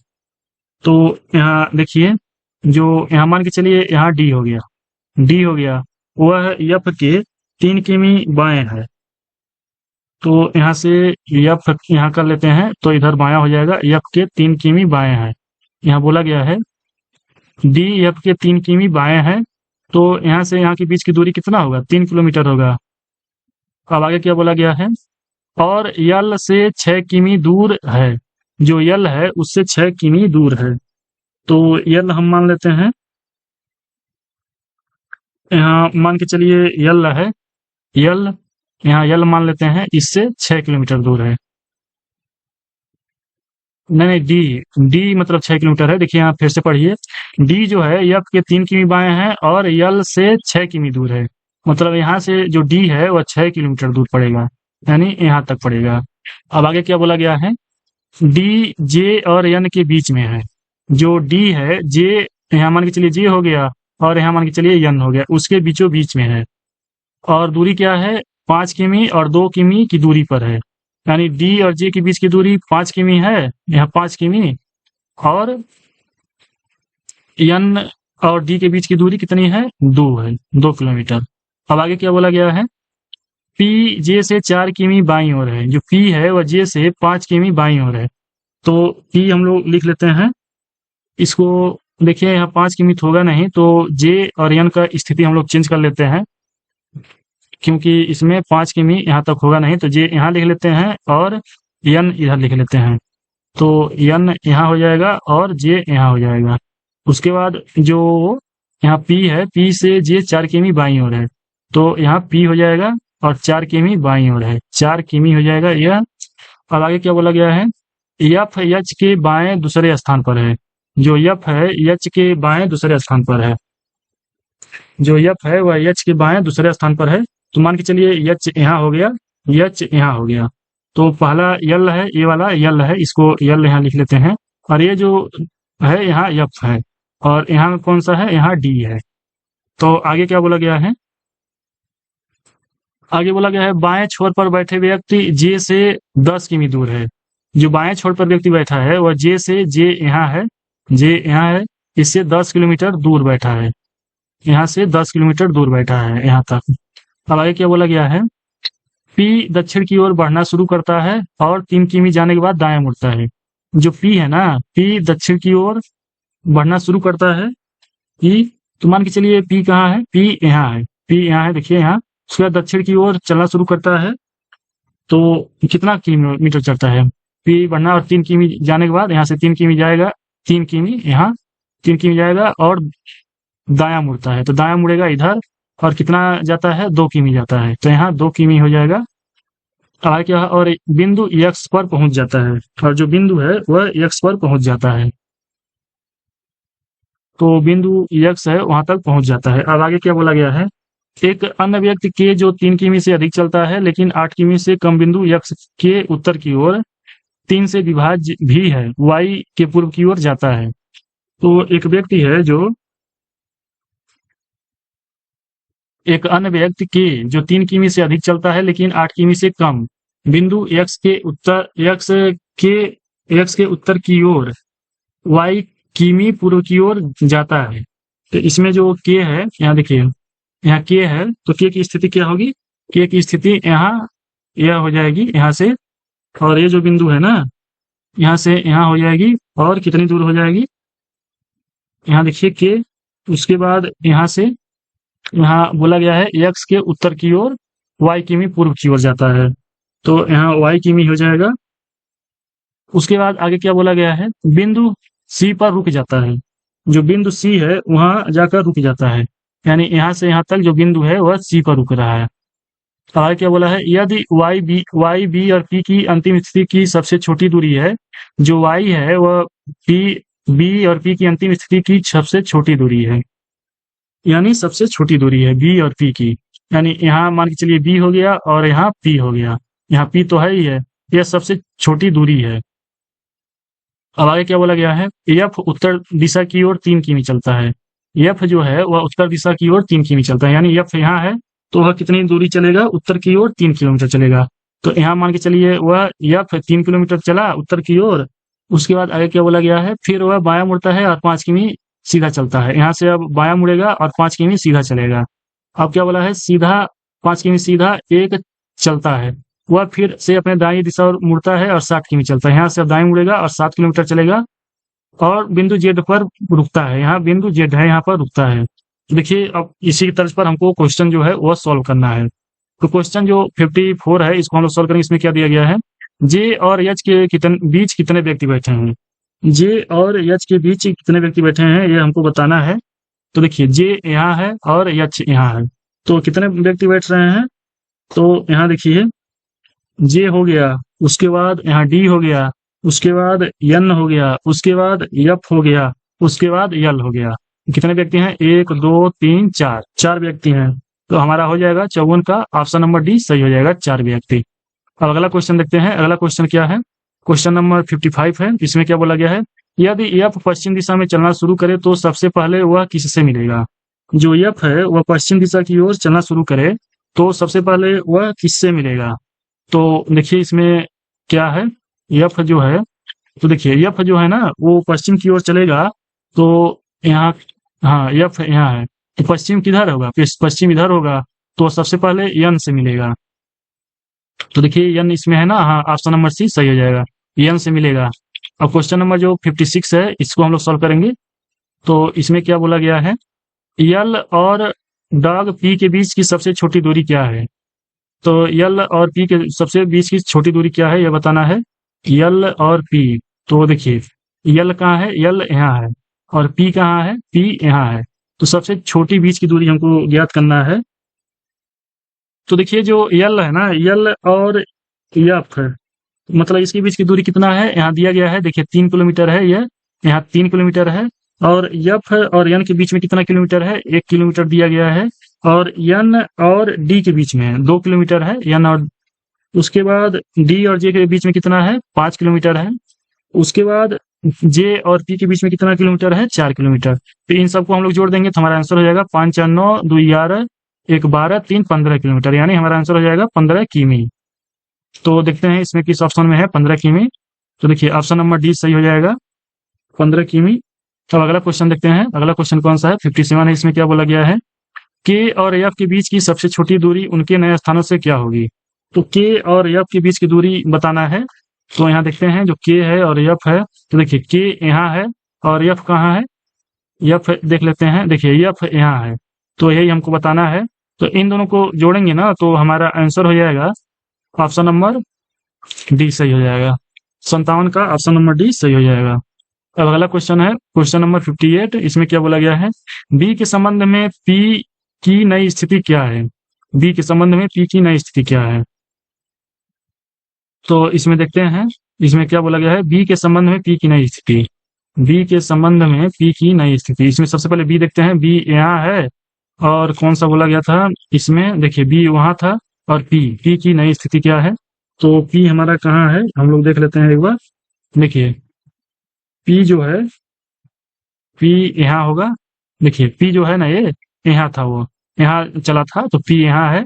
तो यहाँ देखिए जो यहाँ मान के चलिए यहाँ डी हो गया, वह एफ के 3 किमी बाएं है। तो यहाँ से एफ यहाँ कर लेते हैं तो इधर बायां हो जाएगा, एफ के 3 किमी बाएं है। यहाँ बोला गया है डी एफ के 3 किमी बाएं है। तो यहाँ से यहाँ के बीच की दूरी कितना होगा, 3 किलोमीटर होगा। अब आगे क्या बोला गया है, और यल से 6 किमी दूर है। जो यल है उससे 6 किमी दूर है। तो यल हम मान लेते हैं, यहाँ मान के चलिए यल है, यल यहाँ यल मान लेते हैं, इससे 6 किलोमीटर दूर है। नहीं डी मतलब 6 किलोमीटर है। देखिए यहाँ फिर से पढ़िए, डी जो है एफ के 3 किमी बाएं है और यल से 6 किमी दूर है। मतलब यहाँ से जो डी है वह 6 किलोमीटर दूर पड़ेगा, यानी यहाँ तक पड़ेगा। अब आगे क्या बोला गया है, डी जे और एन के बीच में है। जो डी है, जे यहाँ मान के चलिए जे हो गया और यहाँ मान के चलिए एन हो गया, उसके बीचों बीच में है। और दूरी क्या है, 5 किमी और 2 किमी की दूरी पर है। यानी डी और जे के बीच की दूरी 5 किमी है, यहाँ 5 किमी, और एन और डी के बीच की दूरी कितनी है, 2 है, 2 किलोमीटर। अब आगे क्या बोला गया है, पी जे से 4 किमी बाईं ओर है। जो पी है वह जे से 5 किमी बाईं ओर है। तो पी हम लोग लिख लेते हैं इसको। देखिए यहाँ 5 किमी तो होगा नहीं, तो जे और एन का स्थिति हम लोग चेंज कर लेते हैं, क्योंकि इसमें 5 किमी यहाँ तक होगा नहीं। तो जे यहाँ लिख लेते हैं और एन इधर लिख लेते हैं। तो एन यहाँ हो जाएगा और जे यहाँ हो जाएगा। उसके बाद जो यहाँ पी है, पी से जे 4 किमी बाईं ओर है, तो यहाँ पी हो जाएगा और 4 किमी बाईं ओर है, 4 किमी हो जाएगा यह। अब आगे क्या बोला गया है, एफ एच के बाएं दूसरे स्थान पर है। जो एफ है एच के बाएं दूसरे स्थान पर है। जो एफ है वह एच के बाएं दूसरे स्थान पर है। तो मान के चलिए एच यहाँ हो गया, एच यहाँ हो गया। तो पहला यल है, ये वाला यल है, इसको यल यहाँ लिख लेते हैं। और ये जो है यहाँ एफ है, और यहाँ कौन सा है, यहाँ डी है। तो आगे क्या बोला गया है, आगे बोला गया है बाएं छोर पर बैठे व्यक्ति जे से 10 किमी दूर है। जो बाएं छोर पर व्यक्ति बैठा है वह जे से, जे यहाँ है, जे यहाँ है, इससे 10 किलोमीटर दूर बैठा है। यहाँ से 10 किलोमीटर दूर बैठा है यहाँ तक। अब आगे क्या बोला गया है, पी दक्षिण की ओर बढ़ना शुरू करता है और 3 किमी जाने के बाद दाएं मुड़ता है। जो पी है ना, पी दक्षिण की ओर बढ़ना शुरू करता है। पी तो मान के चलिए पी कहाँ है, पी यहाँ है, पी यहाँ है, देखिए यहाँ। उसके बाद दक्षिण की ओर चलना शुरू करता है। तो कितना किलोमीटर चलता है, पी बढ़ना और 3 किमी जाने के बाद यहाँ से 3 किमी जाएगा, 3 किमी यहाँ 3 किमी जाएगा और दायां मुड़ता है। तो दायां मुड़ेगा इधर और कितना जाता है, 2 किमी जाता है। तो यहाँ 2 किमी हो जाएगा। आगे क्या, और बिंदु एक्स पर पहुंच जाता है। और जो बिंदु है वह एक्स पर पहुंच जाता है। तो बिंदु एक्स है वहां तक पहुंच जाता है। अब आगे क्या बोला गया है, एक अन्य व्यक्ति के जो 3 किमी से अधिक चलता है लेकिन 8 किमी से कम बिंदु एक्स के उत्तर की ओर 3 से विभाज्य भी है, वाई के पूर्व की ओर जाता है। तो एक व्यक्ति है जो, एक अन्य व्यक्ति के जो 3 किमी से अधिक चलता है लेकिन 8 किमी से कम बिंदु एक्स के उत्तर की ओर वाई किमी पूर्व की ओर जाता है। तो इसमें जो के है, यहाँ देखिए यहाँ के है, तो के की स्थिति क्या होगी, के की स्थिति यहाँ यह हो जाएगी यहाँ से, और ये जो बिंदु है ना यहाँ से यहाँ हो जाएगी, और कितनी दूर हो जाएगी, यहाँ देखिए के, उसके बाद यहाँ से यहाँ बोला गया है x के उत्तर की ओर y किमी पूर्व की ओर जाता है, तो यहाँ y किमी हो जाएगा। उसके बाद आगे क्या बोला गया है, बिंदु C पर रुक जाता है। जो बिंदु C है वहां जाकर रुक जाता है, यानी यहाँ से यहाँ तक जो बिंदु है वह C पर रुक रहा है। आगे क्या बोला है, यदि y b और p की अंतिम स्थिति की सबसे छोटी दूरी है, जो y है वह b और p की अंतिम स्थिति की सबसे छोटी दूरी है, यानी सबसे छोटी दूरी है b और p की, यानी यहाँ मान के चलिए b हो गया और यहाँ p हो गया, यहाँ p तो है ही है, यह सबसे छोटी दूरी है। अब आगे क्या बोला गया है, f उत्तर दिशा की ओर 3 किमी चलता है। f जो है वह उत्तर दिशा की ओर 3 किमी चलता है, यानी f यहाँ है तो वह कितनी दूरी चलेगा, उत्तर की ओर 3 किलोमीटर चलेगा। तो यहाँ मान के चलिए वह f 3 किलोमीटर चला उत्तर की ओर। उसके बाद आगे क्या बोला गया है, फिर वह बायां मुड़ता है और 5 किमी सीधा चलता है। यहाँ से अब बायां मुड़ेगा और 5 किमी सीधा चलेगा। अब क्या बोला है, सीधा 5 किमी सीधा एक चलता है, वह फिर से अपने दाईं दिशा और मुड़ता है और 7 किमी चलता है। यहाँ से अब दाईं मुड़ेगा और 7 किलोमीटर चलेगा और बिंदु जेड पर रुकता है। यहाँ बिंदु जेड है, यहाँ पर रुकता है। देखिए अब इसी तर्ज पर हमको क्वेश्चन जो है वह सॉल्व करना है। तो क्वेश्चन जो 54 है इसको हम लोग सॉल्व करेंगे। इसमें क्या दिया गया है, जे और एच के बीच कितने व्यक्ति बैठे हैं। जे और एच के बीच कितने व्यक्ति बैठे हैं ये हमको बताना है। तो देखिए जे यहाँ है और एच यहाँ है, तो कितने व्यक्ति बैठ रहे हैं। तो यहाँ देखिए जे हो गया, उसके बाद यहाँ डी हो गया, उसके बाद एन हो गया, उसके बाद एफ हो गया, उसके बाद यल हो गया। कितने व्यक्ति हैं, 1 2 3 4, 4 व्यक्ति हैं। तो हमारा हो जाएगा 54 का ऑप्शन नंबर डी सही हो जाएगा, 4 व्यक्ति। अब अगला क्वेश्चन देखते हैं। अगला क्वेश्चन क्या है, क्वेश्चन नंबर 55 है। इसमें क्या बोला गया है, यदि एफ पश्चिम दिशा में चलना शुरू करे तो सबसे पहले वह किससे मिलेगा। जो एफ है वह पश्चिम दिशा की ओर चलना शुरू करे तो सबसे पहले वह किससे मिलेगा। तो देखिए इसमें क्या है, एफ जो है, तो देखिए एफ जो है ना वो पश्चिम की ओर चलेगा, तो यहाँ हाँ एफ यहाँ है, तो पश्चिम किधर होगा, पश्चिम इधर होगा, तो सबसे पहले एन से मिलेगा। तो देखिए एन इसमें है ना, हाँ ऑप्शन नंबर सी सही हो जाएगा, एन से मिलेगा। अब क्वेश्चन नंबर जो 56 है इसको हम लोग सॉल्व करेंगे। तो इसमें क्या बोला गया है, यल और डॉग पी के बीच की सबसे छोटी दूरी क्या है। तो यल और पी के सबसे बीच की छोटी दूरी क्या है ये बताना है, यल और पी। तो देखिए यल कहाँ है, यल यहाँ है, और पी कहाँ है, पी यहाँ है। तो सबसे छोटी बीच की दूरी हमको ज्ञात करना है। तो देखिए जो यल है ना, यल और एफ है, मतलब इसके बीच की दूरी कितना है, यहाँ दिया गया है, देखिए 3 किलोमीटर है, ये यहाँ 3 किलोमीटर है। और एफ और एन के बीच में कितना किलोमीटर है, 1 किलोमीटर दिया गया है। और एन और डी के बीच में 2 किलोमीटर है, एन और उसके बाद डी और जे के बीच में कितना है, 5 किलोमीटर है। उसके बाद जे और पी के बीच में कितना किलोमीटर है, 4 किलोमीटर। तो इन सबको हम लोग जोड़ देंगे तो हमारा आंसर हो जाएगा 5 4 9 2 11 1 12 3 15 किलोमीटर, यानी हमारा आंसर हो जाएगा 15 किमी। तो देखते हैं इसमें किस ऑप्शन में है 15 किमी। तो देखिए ऑप्शन नंबर डी सही हो जाएगा, 15 किमी। अब अगला क्वेश्चन देखते हैं। अगला क्वेश्चन कौन सा है, 57 है। इसमें क्या बोला गया है, के और एफ के बीच की सबसे छोटी दूरी उनके नए स्थानों से क्या होगी। तो के और एफ के बीच की दूरी बताना है। तो यहाँ देखते हैं जो के है और एफ है, तो देखिए के यहाँ है और एफ कहाँ है, एफ देख लेते हैं, देखिए एफ यहाँ है, तो यही हमको बताना है। तो इन दोनों को जोड़ेंगे ना तो हमारा आंसर हो जाएगा ऑप्शन नंबर डी सही हो जाएगा, 57 का ऑप्शन नंबर डी सही हो जाएगा। अब अगला क्वेश्चन है क्वेश्चन नंबर 58। इसमें क्या बोला गया है, बी के संबंध में पी की नई स्थिति क्या है। बी के संबंध में पी की नई स्थिति क्या है। तो इसमें देखते हैं इसमें क्या बोला गया है, बी के संबंध में पी की नई स्थिति। बी के संबंध में पी की नई स्थिति, इसमें सबसे पहले बी देखते हैं, बी यहाँ है और कौन सा बोला गया था, इसमें देखिए बी वहां था और पी की नई स्थिति क्या है। तो पी हमारा कहाँ है, हम लोग देख लेते हैं एक बार। देखिए पी जो है, पी यहाँ होगा, देखिए पी जो है ना ये यहाँ था, वो यहाँ चला था, तो पी यहाँ है।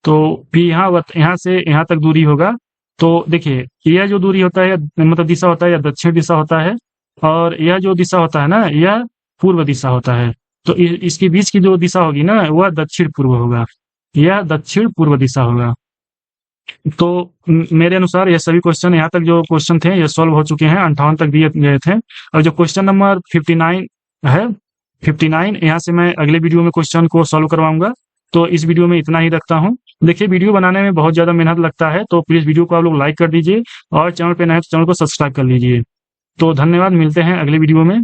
तो पी यहाँ से यहाँ तक दूरी होगा। तो देखिए यह जो दूरी होता है मतलब दिशा होता है, या दक्षिण दिशा होता है, और यह जो दिशा होता है ना यह पूर्व दिशा होता है। तो इसके बीच की जो दिशा होगी ना वह दक्षिण पूर्व होगा, यह दक्षिण पूर्व दिशा होगा। तो मेरे अनुसार ये सभी क्वेश्चन यहाँ तक जो क्वेश्चन थे ये सॉल्व हो चुके हैं, 58 तक दिए गए थे। और जो क्वेश्चन नंबर 59 है 59। यहाँ से मैं अगले वीडियो में क्वेश्चन को सॉल्व करवाऊंगा। तो इस वीडियो में इतना ही रखता हूँ। देखिए, वीडियो बनाने में बहुत ज़्यादा मेहनत लगता है, तो प्लीज़ वीडियो को आप लोग लाइक कर दीजिए और चैनल पे नए हैं तो चैनल को सब्सक्राइब कर लीजिए। तो धन्यवाद, मिलते हैं अगले वीडियो में।